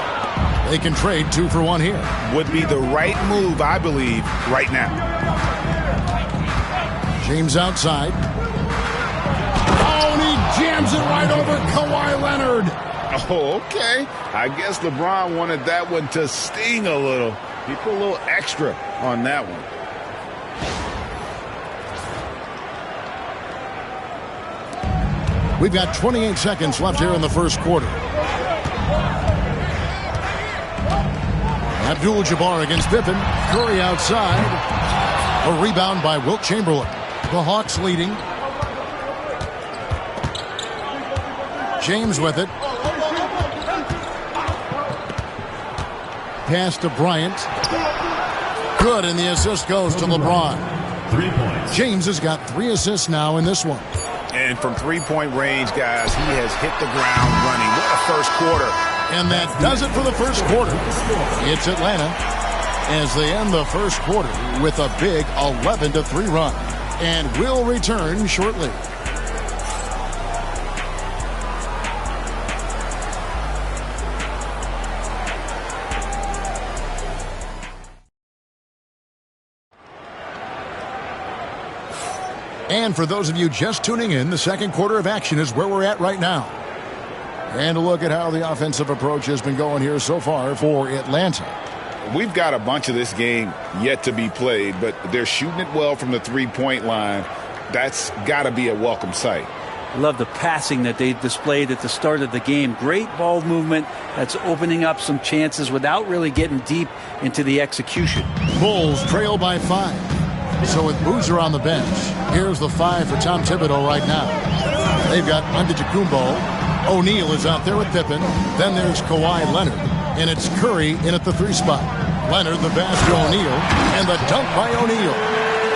[SPEAKER 7] They can trade 2 for 1 here.
[SPEAKER 8] Would be the right move, I believe, right now.
[SPEAKER 7] James outside. Oh, and he jams it right over Kawhi Leonard.
[SPEAKER 8] Oh, okay. I guess LeBron wanted that one to sting a little. He put a little extra on that one.
[SPEAKER 7] We've got 28 seconds left here in the first quarter. Abdul-Jabbar against Pippen. Curry outside. A rebound by Wilt Chamberlain. The Hawks leading. James with it. Pass to Bryant. Good, and the assist goes to LeBron.
[SPEAKER 4] 3 points.
[SPEAKER 7] James has got 3 assists now in this one.
[SPEAKER 8] And from three-point range, guys, he has hit the ground running. What a first quarter.
[SPEAKER 7] And that does it for the first quarter. It's Atlanta as they end the first quarter with a big 11-3 run. And we'll return shortly. And for those of you just tuning in, the second quarter of action is where we're at right now. And a look at how the offensive approach has been going here so far for Atlanta.
[SPEAKER 5] We've got a bunch of this game yet to be played, but they're shooting it well from the three-point line. That's got to be a welcome sight.
[SPEAKER 9] Love the passing that they displayed at the start of the game. Great ball movement that's opening up some chances without really getting deep into the execution.
[SPEAKER 7] Bulls trail by 5. So with Boozer on the bench, here's the 5 for Tom Thibodeau right now. They've got Antetokounmpo. O'Neal is out there with Pippen. Then there's Kawhi Leonard. And it's Curry in at the 3 spot. Leonard the pass to O'Neal. And the dunk by O'Neal.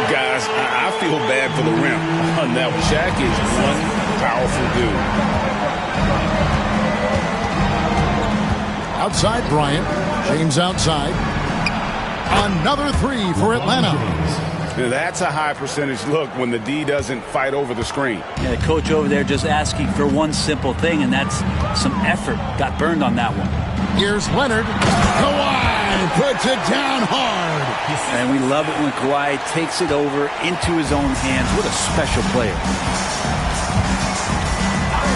[SPEAKER 5] Guys, I feel bad for the rim on that one. Shaq is one powerful dude.
[SPEAKER 7] Outside Bryant. James outside. Another 3 for Atlanta.
[SPEAKER 5] That's a high percentage look when the D doesn't fight over the screen.
[SPEAKER 9] Yeah, the coach over there just asking for one simple thing, and that's some effort. Got burned on that one.
[SPEAKER 7] Here's Leonard. Kawhi puts it down hard.
[SPEAKER 9] And we love it when Kawhi takes it over into his own hands. What a special player.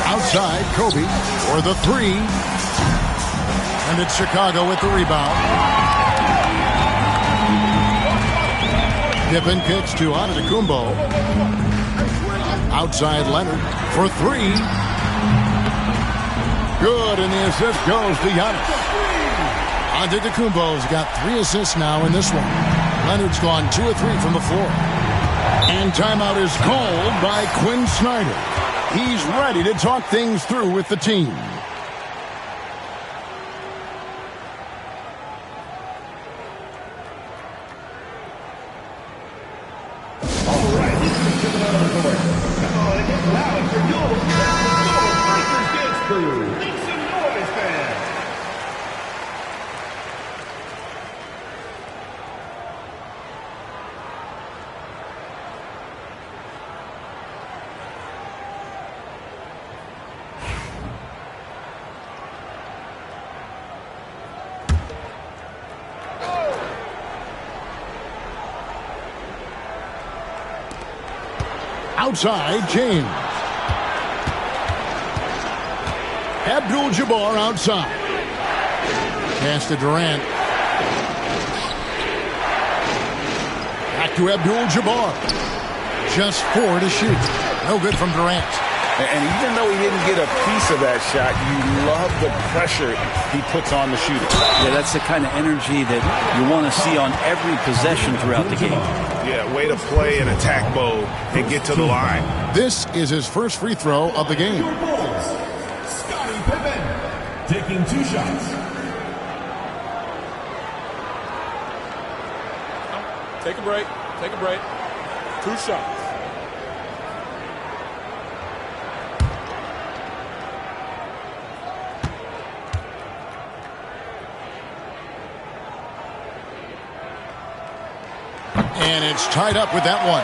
[SPEAKER 7] Outside, Kobe for the 3. And it's Chicago with the rebound. Pippen kicks to Antetokounmpo. Outside Leonard for 3. Good, and the assist goes to Giannis. Antetokounmpo's got 3 assists now in this one. Leonard's gone 2 of 3 from the floor. And timeout is called by Quinn Snyder. He's ready to talk things through with the team. Outside, James. Abdul-Jabbar outside. Pass to Durant. Back to Abdul-Jabbar. Just 4 to shoot. No good from Durant.
[SPEAKER 5] And even though he didn't get a piece of that shot, you love the pressure he puts on the shooter.
[SPEAKER 9] Yeah, that's the kind of energy that you want to see on every possession throughout the game.
[SPEAKER 5] Yeah, way to play an attack mode and get to the line.
[SPEAKER 7] This is his first free throw of the game.
[SPEAKER 4] Your Bulls, Scottie Pippen, taking 2 shots.
[SPEAKER 10] Take a break. Take a break. 2 shots.
[SPEAKER 7] And it's tied up with that one.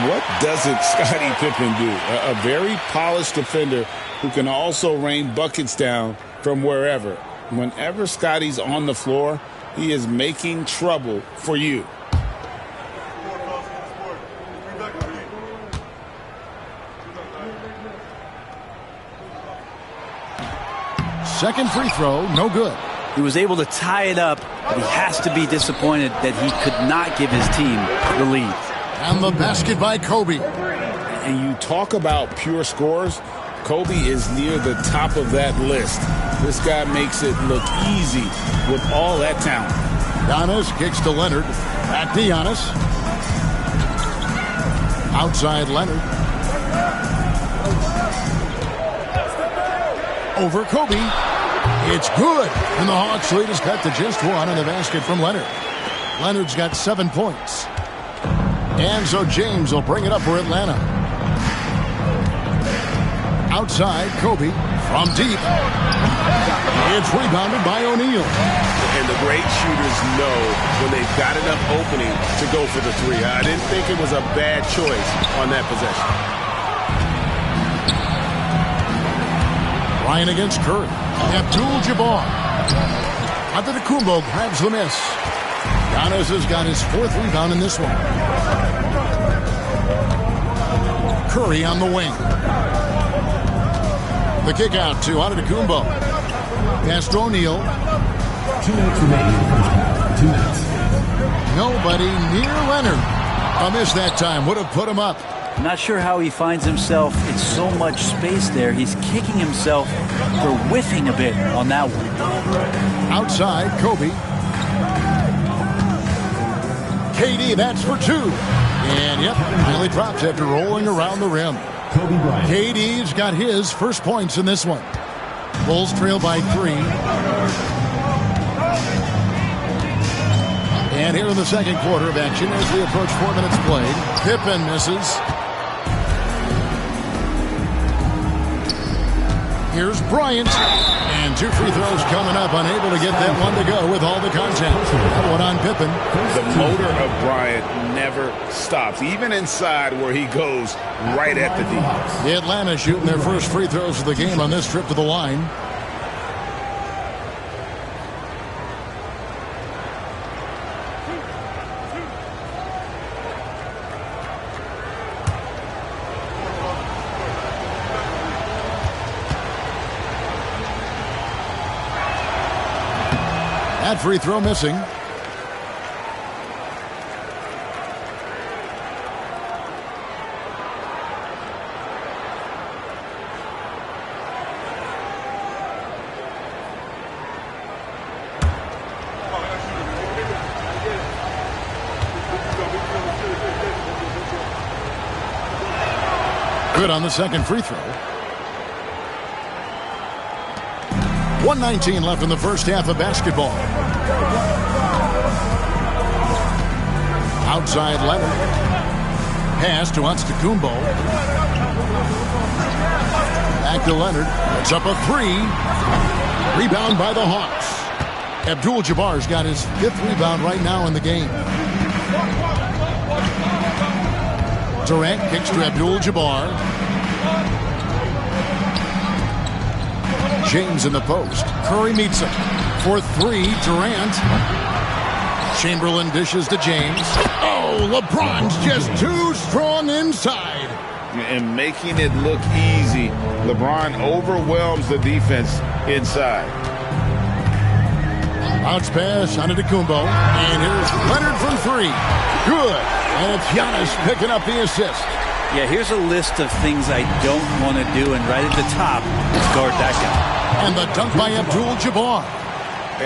[SPEAKER 5] What doesn't Scottie Pippen do? A very polished defender who can also rain buckets down from wherever. Whenever Scottie's on the floor, he is making trouble for you.
[SPEAKER 7] Second free throw, no good.
[SPEAKER 9] He was able to tie it up, but he has to be disappointed that he could not give his team the lead.
[SPEAKER 7] And the basket by Kobe.
[SPEAKER 5] And you talk about pure scores, Kobe is near the top of that list. This guy makes it look easy with all that talent.
[SPEAKER 7] Giannis kicks to Leonard. Back to Giannis. Outside Leonard. Over Kobe. It's good. And the Hawks lead is cut to just one on the basket from Leonard. Leonard's got 7 points. And so James will bring it up for Atlanta. Outside, Kobe from deep. It's rebounded by O'Neal.
[SPEAKER 8] And the great shooters know when they've got enough opening to go for the three. I didn't think it was a bad choice on that possession.
[SPEAKER 7] Ryan against Curry. Abdul-Jabbar. Antetokounmpo grabs the miss. Giannis has got his 4th rebound in this one. Curry on the wing. The kick out to Antetokounmpo. Pass to O'Neal.
[SPEAKER 4] 2 minutes remaining in the first half. 2 minutes.
[SPEAKER 7] Nobody near Leonard. A miss that time. Would have put him up.
[SPEAKER 9] Not sure how he finds himself in so much space there. He's kicking himself for whiffing a bit on that one.
[SPEAKER 7] Outside, Kobe. KD, that's for 2. And yep, finally drops after rolling around the rim.
[SPEAKER 4] Kobe Bryant.
[SPEAKER 7] KD's got his first points in this one. Bulls trail by 3. And here in the second quarter of action as we approach 4 minutes played. Pippen misses. Here's Bryant. And 2 free throws coming up. Unable to get that one to go with all the contact. One on Pippen.
[SPEAKER 8] The motor of Bryant never stops, even inside where he goes right at the D.
[SPEAKER 7] The Atlanta shooting their first free throws of the game on this trip to the line. That free throw missing. Good on the second free throw. 1:19 left in the first half of basketball. Outside Leonard. Pass to Antetokounmpo. Back to Leonard. It's up a 3. Rebound by the Hawks. Abdul-Jabbar's got his 5th rebound right now in the game. Durant kicks to Abdul-Jabbar. James in the post. Curry meets him. For 3, Durant. Chamberlain dishes to James. Oh, LeBron's just too strong inside.
[SPEAKER 8] And making it look easy, LeBron overwhelms the defense inside.
[SPEAKER 7] Bounce pass on Antetokounmpo. And here's Leonard from 3. Good. And it's Giannis picking up the assist.
[SPEAKER 9] Yeah, here's a list of things I don't want to do, and right at the top is guard that guy.
[SPEAKER 7] And the dunk by Abdul-Jabbar.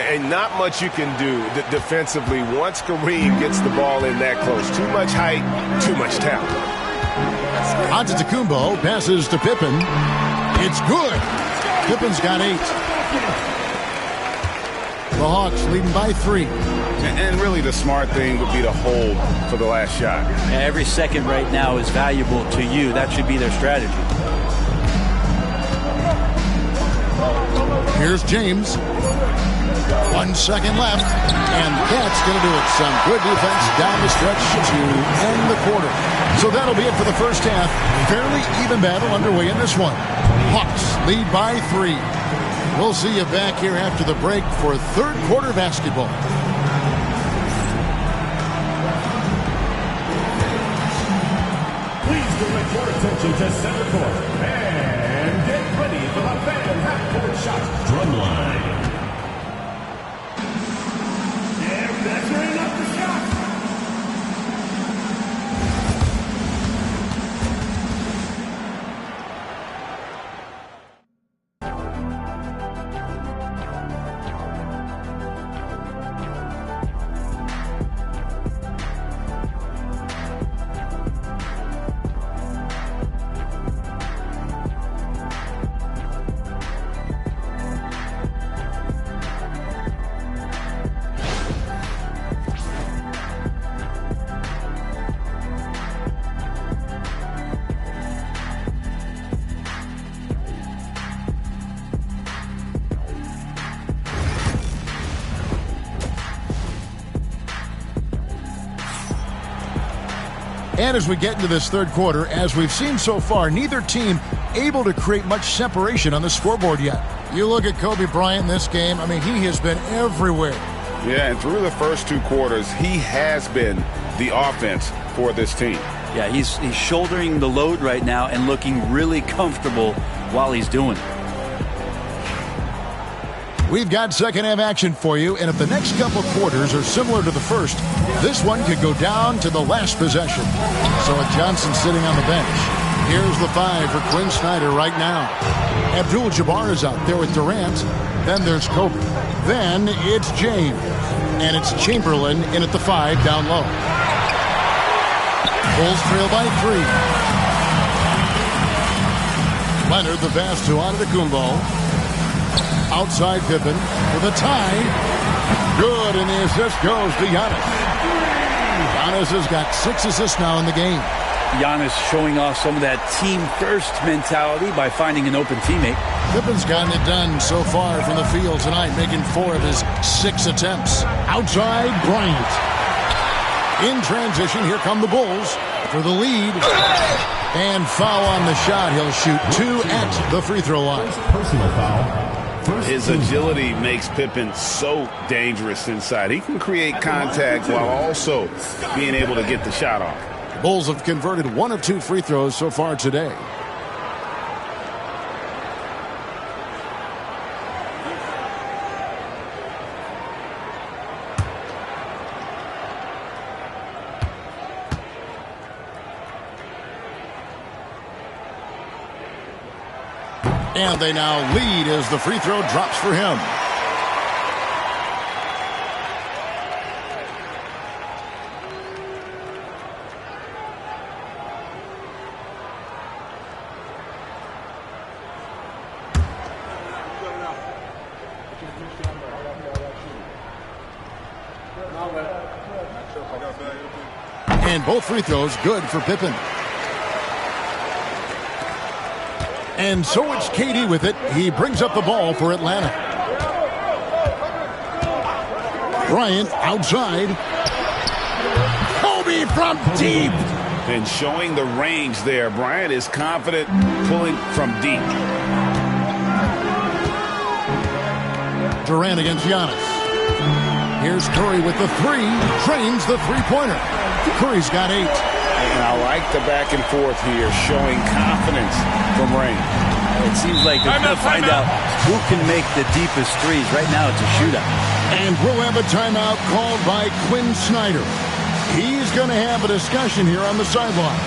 [SPEAKER 8] And not much you can do defensively once Kareem gets the ball in that close. Too much height, too much talent.
[SPEAKER 7] Antetokounmpo passes to Pippen. It's good. Pippen's got 8. The Hawks leading by 3.
[SPEAKER 8] And really the smart thing would be to hold for the last shot.
[SPEAKER 9] Every second right now is valuable to you. That should be their strategy.
[SPEAKER 7] Here's James. 1 second left. And that's going to do it. Some good defense down the stretch to end the quarter. So that'll be it for the first half. Fairly even battle underway in this one. Hawks lead by 3. We'll see you back here after the break for third quarter basketball.
[SPEAKER 4] Please direct your attention to center court and get ready for the fan half-court shot drum line. And measuring up the shot.
[SPEAKER 7] And as we get into this third quarter, as we've seen so far, neither team able to create much separation on the scoreboard yet. You look at Kobe Bryant in this game, I mean, he has been everywhere.
[SPEAKER 8] Yeah, and through the first 2 quarters, he has been the offense for this team.
[SPEAKER 9] Yeah, he's shouldering the load right now and looking really comfortable while he's doing it.
[SPEAKER 7] We've got second half action for you, and if the next couple quarters are similar to the first, this one could go down to the last possession. So with Johnson sitting on the bench, here's the 5 for Quinn Snyder right now. Abdul-Jabbar is out there with Durant. Then there's Kobe. Then it's James. And it's Chamberlain in at the 5 down low. Bulls trail by 3. Leonard the pass to Antetokounmpo. Outside Pippen for the tie. Good, and the assist goes to Giannis. Giannis has got 6 assists now in the game.
[SPEAKER 9] Giannis showing off some of that team-first mentality by finding an open teammate.
[SPEAKER 7] Pippen's gotten it done so far from the field tonight, making 4 of his 6 attempts. Outside Bryant. In transition, here come the Bulls for the lead. And foul on the shot. He'll shoot 2 at the free throw line.
[SPEAKER 4] Personal foul.
[SPEAKER 8] His agility makes Pippen so dangerous inside. He can create contact while also being able to get the shot off.
[SPEAKER 7] Bulls have converted 1 of 2 free throws so far today. And they now lead as the free throw drops for him. And both free throws good for Pippen. And so it's KD with it. He brings up the ball for Atlanta. Bryant outside. Kobe from deep.
[SPEAKER 8] And showing the range there. Bryant is confident pulling from deep.
[SPEAKER 7] Durant against Giannis. Here's Curry with the 3. Drains the three-pointer. Curry's got 8.
[SPEAKER 8] And I like the back and forth here, showing confidence from range.
[SPEAKER 9] It seems like they're going to find out who can make the deepest threes. Right now, it's a shootout.
[SPEAKER 7] And we'll have a timeout called by Quinn Snyder. He's going to have a discussion here on the sideline.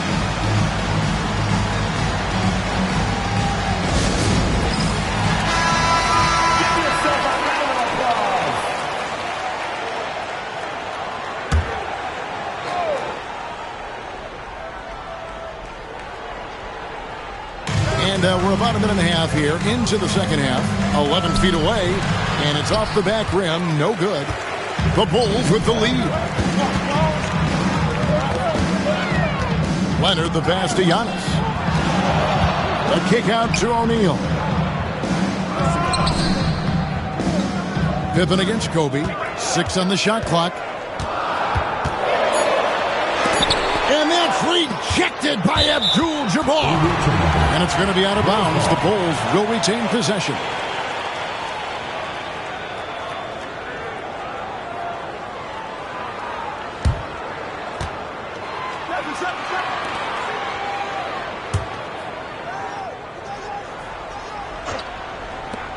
[SPEAKER 7] And we're about a minute and a half here into the second half. 11 feet away, and it's off the back rim. No good. The Bulls with the lead. Leonard the pass to Giannis. The kick out to O'Neal. Pippen against Kobe. 6 on the shot clock. And that's rejected by Abdul-Jabbar. And it's going to be out of bounds. The Bulls will retain possession.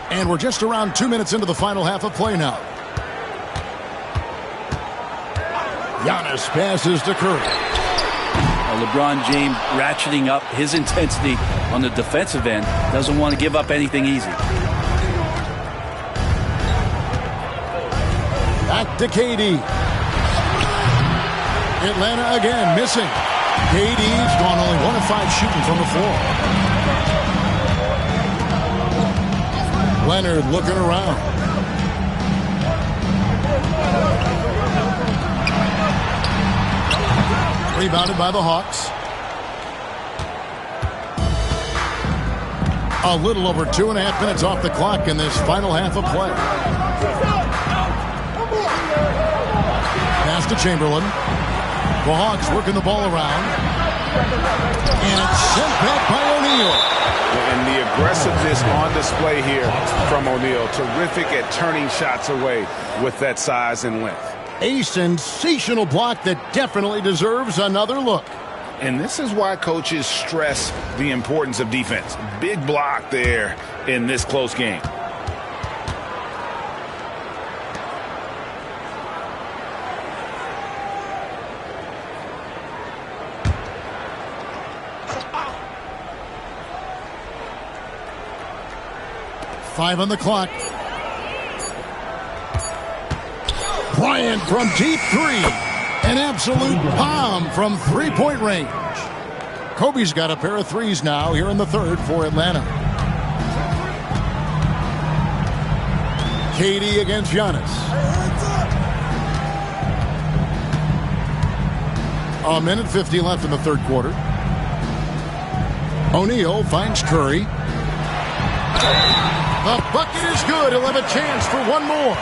[SPEAKER 7] And we're just around 2 minutes into the final half of play now. Giannis passes to Curry.
[SPEAKER 9] LeBron James ratcheting up his intensity on the defensive end. Doesn't want to give up anything easy.
[SPEAKER 7] Back to KD. Atlanta again missing. KD's gone only 1 of 5 shooting from the floor. Leonard looking around. Rebounded by the Hawks. A little over 2.5 minutes off the clock in this final half of play. Pass to Chamberlain. The Hawks working the ball around. And it's sent back by O'Neal.
[SPEAKER 8] And the aggressiveness on display here from O'Neal. Terrific at turning shots away with that size and length.
[SPEAKER 7] A sensational block that definitely deserves another look.
[SPEAKER 8] And this is why coaches stress the importance of defense. Big block there in this close game.
[SPEAKER 7] Five on the clock. Bryant from deep three. An absolute bomb from three-point range. Kobe's got a pair of threes now here in the third for Atlanta. KD against Giannis. A minute 50 left in the third quarter. O'Neal finds Curry. The bucket is good. He'll have a chance for one more.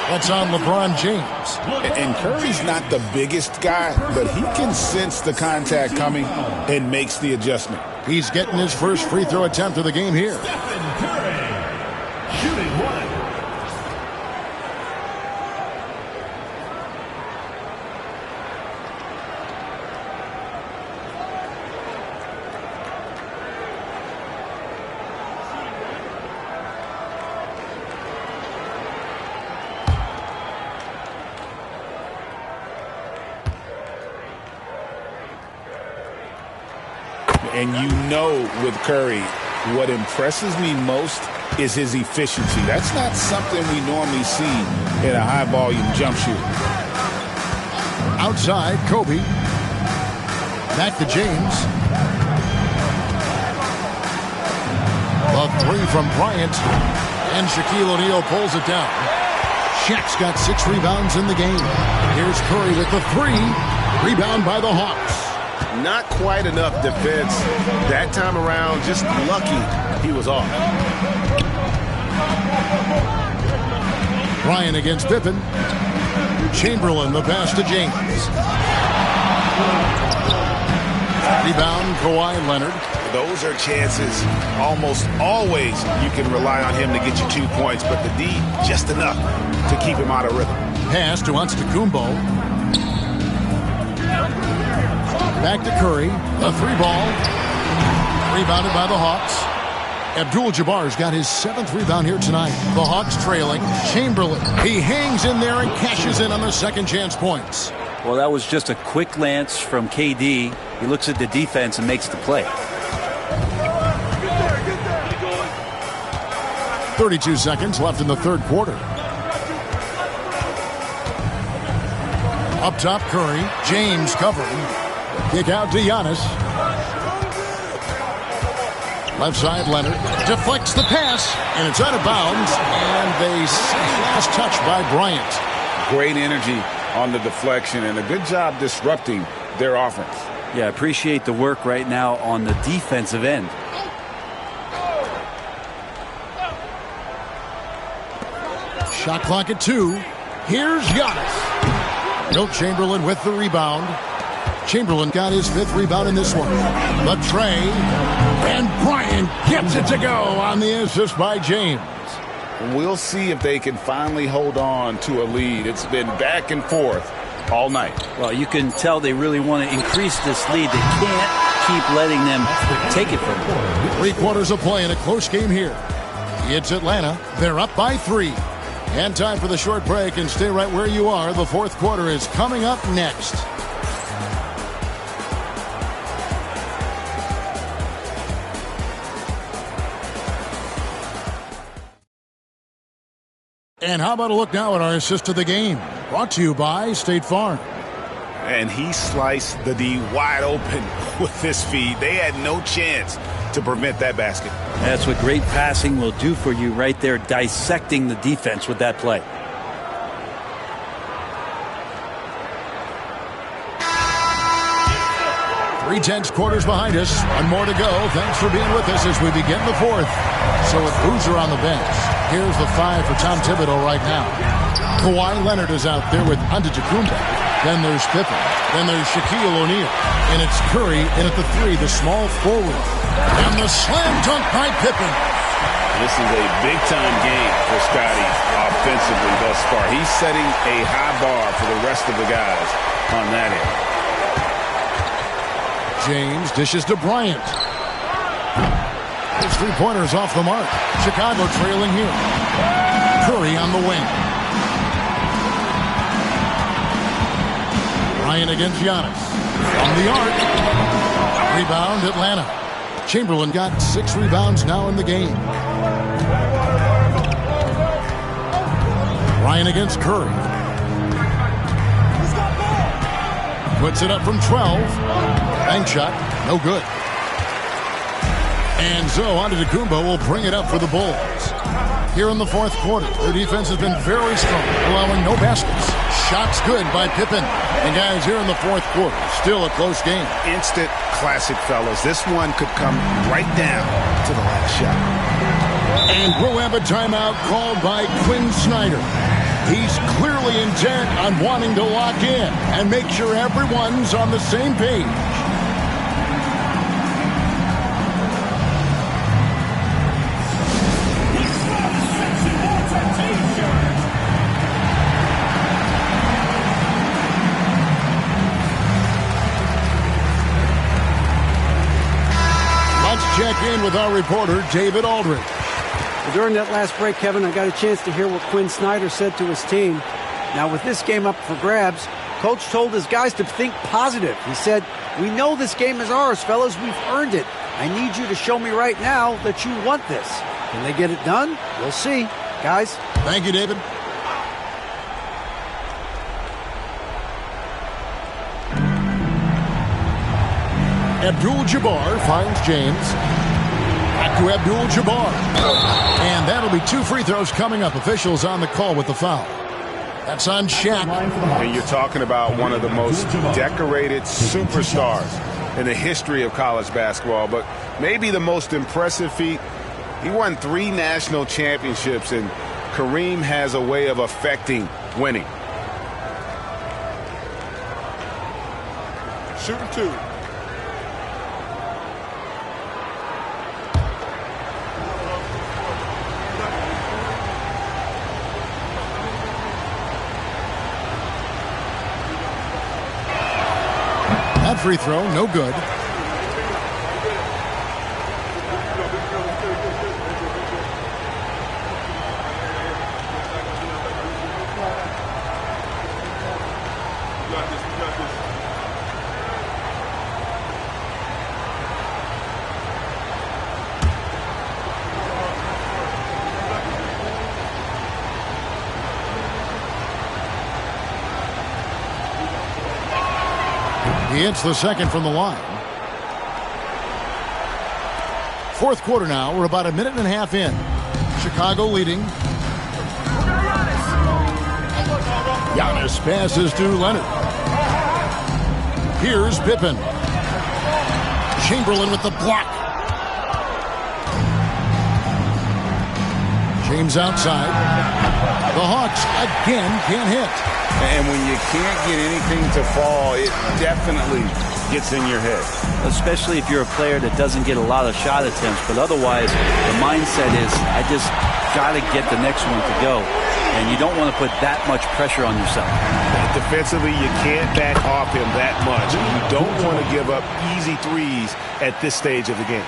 [SPEAKER 7] That's on LeBron James.
[SPEAKER 5] And Curry's not the biggest guy, but he can sense the contact coming and makes the adjustment.
[SPEAKER 7] He's getting his first free throw attempt of the game here.
[SPEAKER 4] Curry, shooting one.
[SPEAKER 5] And you know with Curry, what impresses me most is his efficiency. That's not something we normally see in a high-volume jump shooter.
[SPEAKER 7] Outside, Kobe. Back to James. The three from Bryant. And Shaquille O'Neal pulls it down. Shaq's got 6 rebounds in the game. Here's Curry with the three. Rebound by the Hawks.
[SPEAKER 8] Not quite enough defense that time around. Just lucky he was off.
[SPEAKER 7] Bryant against Pippen. Chamberlain, the pass to James. Rebound, Kawhi Leonard.
[SPEAKER 8] Those are chances. Almost always you can rely on him to get you 2 points, but the D, just enough to keep him out of rhythm.
[SPEAKER 7] Pass to Antetokounmpo. Back to Curry. The three ball. Rebounded by the Hawks. Abdul-Jabbar's got his 7th rebound here tonight. The Hawks trailing. Chamberlain. He hangs in there and cashes in on the second chance points.
[SPEAKER 9] Well, that was just a quick glance from KD. He looks at the defense and makes the play.
[SPEAKER 7] 32 seconds left in the third quarter. Up top, Curry. James covering. Kick out to Giannis. Left side, Leonard. Deflects the pass, and it's out of bounds. And they say last touch by Bryant.
[SPEAKER 5] Great energy on the deflection, and a good job disrupting their offense.
[SPEAKER 9] Yeah, appreciate the work right now on the defensive end.
[SPEAKER 7] Shot clock at 2. Here's Giannis. Wilt Chamberlain with the rebound. Chamberlain got his 5th rebound in this one. The tray. And Bryant gets it to go on the assist by James.
[SPEAKER 5] We'll see if they can finally hold on to a lead. It's been back and forth all night.
[SPEAKER 9] Well, you can tell they really want to increase this lead. They can't keep letting them take it from them.
[SPEAKER 7] 3 quarters of play in a close game here. It's Atlanta. They're up by 3. And time for the short break, and stay right where you are. The fourth quarter is coming up next. And how about a look now at our assist of the game? Brought to you by State Farm.
[SPEAKER 8] And he sliced the D wide open with this feed. They had no chance to prevent that basket.
[SPEAKER 9] That's what great passing will do for you right there, dissecting the defense with that play.
[SPEAKER 7] Three-tenths quarters behind us. One more to go. Thanks for being with us as we begin the fourth. So with Boozer on the bench, here's the 5 for Tom Thibodeau right now. Kawhi Leonard is out there with Antetokounmpo. Then there's Pippen. Then there's Shaquille O'Neal. And it's Curry in at the 3, the small forward. And the slam dunk by Pippen.
[SPEAKER 8] This is a big-time game for Scotty offensively thus far. He's setting a high bar for the rest of the guys on that end.
[SPEAKER 7] James dishes to Bryant. His three-pointer's off the mark. Chicago trailing here. Curry on the wing. Bryant against Giannis. From the arc. Rebound, Atlanta. Chamberlain got 6 rebounds now in the game. Bryant against Curry. Puts it up from 12. Bank shot, no good. And so Antetokounmpo will bring it up for the Bulls. Here in the fourth quarter, their defense has been very strong, allowing no baskets. Shots good by Pippen. And guys, here in the fourth quarter, still a close game.
[SPEAKER 8] Instant classic, fellas. This one could come right down to the last shot.
[SPEAKER 7] And we'll have a timeout called by Quinn Snyder. He's clearly intent on wanting to lock in and make sure everyone's on the same page. Let's check in with our reporter, David Aldridge.
[SPEAKER 11] During that last break, Kevin, I got a chance to hear what Quinn Snyder said to his team. Now, with this game up for grabs, Coach told his guys to think positive. He said, "We know this game is ours, fellas. We've earned it. I need you to show me right now that you want this." Can they get it done? We'll see. Guys.
[SPEAKER 7] Thank you, David. Abdul-Jabbar finds James. Back to Abdul-Jabbar. And that'll be 2 free throws coming up. Officials on the call with the foul. That's on Shaq.
[SPEAKER 8] And you're talking about one of the most decorated superstars in the history of college basketball, but maybe the most impressive feat. He won 3 national championships, and Kareem has a way of affecting winning.
[SPEAKER 10] Shooting 2.
[SPEAKER 7] That free throw, no good. He hits the second from the line. Fourth quarter now. We're about a minute and a half in. Chicago leading. Giannis passes to Leonard. Here's Pippen. Chamberlain with the block. James outside. The Hawks again can't hit.
[SPEAKER 8] And when you can't get anything to fall, it definitely gets in your head.
[SPEAKER 9] Especially if you're a player that doesn't get a lot of shot attempts. But otherwise, the mindset is, I just got to get the next one to go. And you don't want to put that much pressure on yourself.
[SPEAKER 8] Defensively, you can't back off him that much. You don't want to give up easy threes at this stage of the game.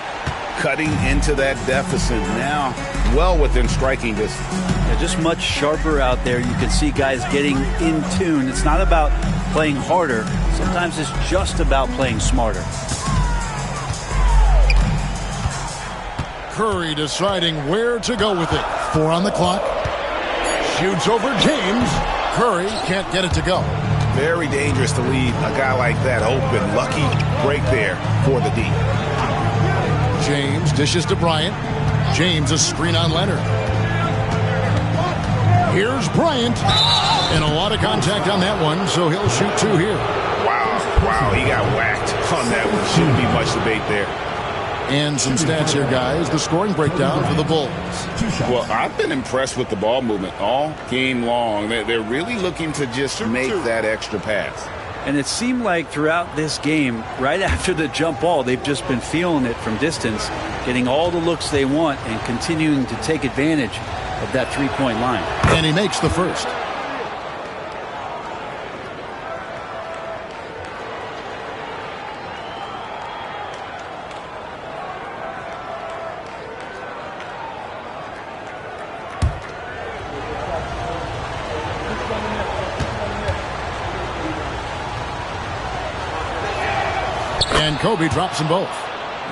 [SPEAKER 8] Cutting into that deficit now, well within striking distance.
[SPEAKER 9] Yeah, just much sharper out there. You can see guys getting in tune. It's not about playing harder. Sometimes it's just about playing smarter.
[SPEAKER 7] Curry deciding where to go with it. 4 on the clock. Shoots over James. Curry can't get it to go.
[SPEAKER 8] Very dangerous to leave a guy like that open. Lucky break there for the D.
[SPEAKER 7] James dishes to Bryant. James a screen on Leonard. Here's Bryant. And a lot of contact on that one, so he'll shoot 2 here.
[SPEAKER 8] Wow, he got whacked on that one. Shouldn't be much debate there.
[SPEAKER 7] And some stats here, guys. The scoring breakdown for the Bulls.
[SPEAKER 5] Well, I've been impressed with the ball movement all game long. They're really looking to just make that extra pass.
[SPEAKER 9] And it seemed like throughout this game, right after the jump ball, they've just been feeling it from distance, getting all the looks they want and continuing to take advantage of that three-point line.
[SPEAKER 7] And he makes the first. And Kobe drops them both.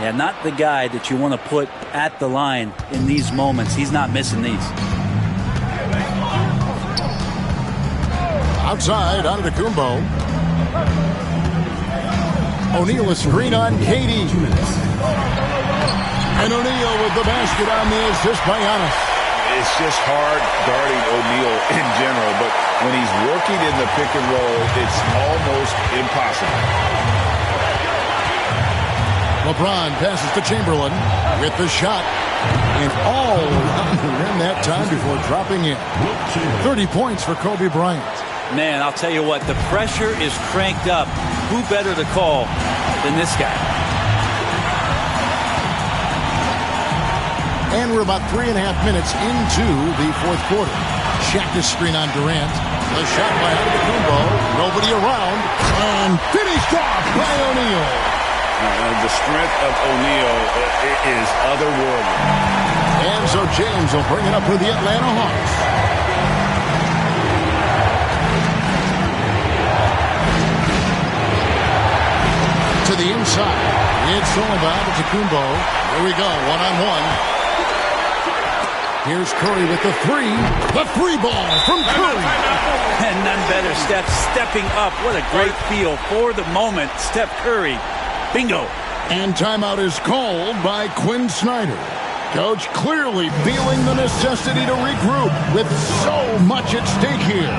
[SPEAKER 9] Yeah, not the guy that you want to put at the line in these moments. He's not missing these.
[SPEAKER 7] Outside, Antetokounmpo. O'Neal a screen on Katie. And O'Neal with the basket on the assist by Giannis.
[SPEAKER 8] It's just hard guarding O'Neal in general, but when he's working in the pick and roll, it's almost impossible.
[SPEAKER 7] LeBron passes to Chamberlain with the shot. And all around the rim that time before dropping in. 30 points for Kobe Bryant.
[SPEAKER 9] Man, I'll tell you what, the pressure is cranked up. Who better to call than this guy?
[SPEAKER 7] And we're about 3.5 minutes into the fourth quarter. Shaq's screen on Durant. The shot by Antetokounmpo. Nobody around. And finished off by O'Neal.
[SPEAKER 5] The strength of O'Neal is otherworldly.
[SPEAKER 7] And so James will bring it up for the Atlanta Hawks. To the inside. It's Sullivan to Antetokounmpo. Here we go, one-on-one. Here's Curry with the three. The three ball from Curry.
[SPEAKER 9] And none better, Steph stepping up. What a great feel for the moment. Steph Curry. Bingo.
[SPEAKER 7] And timeout is called by Quinn Snyder. Coach clearly feeling the necessity to regroup with so much at stake here.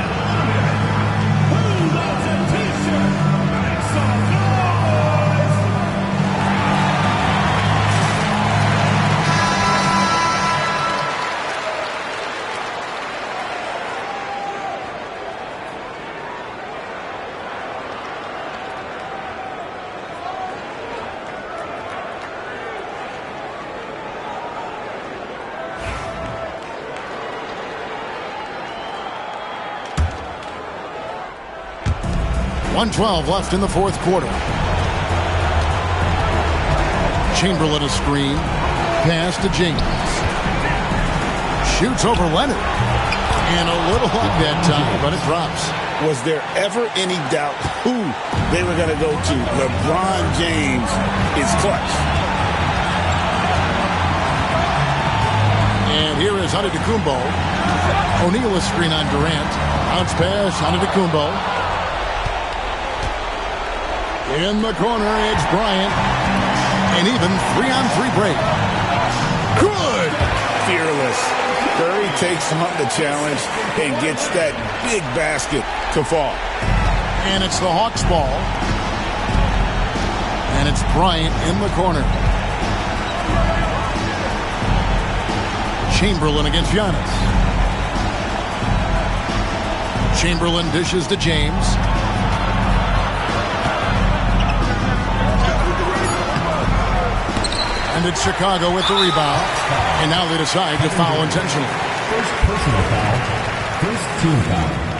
[SPEAKER 7] .112 left in the fourth quarter. Chamberlain a screen. Pass to James. Shoots over Leonard. And a little luck that time, but it drops.
[SPEAKER 5] Was there ever any doubt who they were going to go to? LeBron James is clutch.
[SPEAKER 7] And here is Antetokounmpo. O'Neal a screen on Durant. Bounce pass, Antetokounmpo. In the corner, it's Bryant. And even 3-on-3 break. Good!
[SPEAKER 5] Fearless. Curry takes on the challenge and gets that big basket to fall.
[SPEAKER 7] And it's the Hawks ball. And it's Bryant in the corner. Chamberlain against Giannis. Chamberlain dishes to James. And it's Chicago with the rebound. And now they decide to foul intentionally.
[SPEAKER 4] First personal foul. First team foul.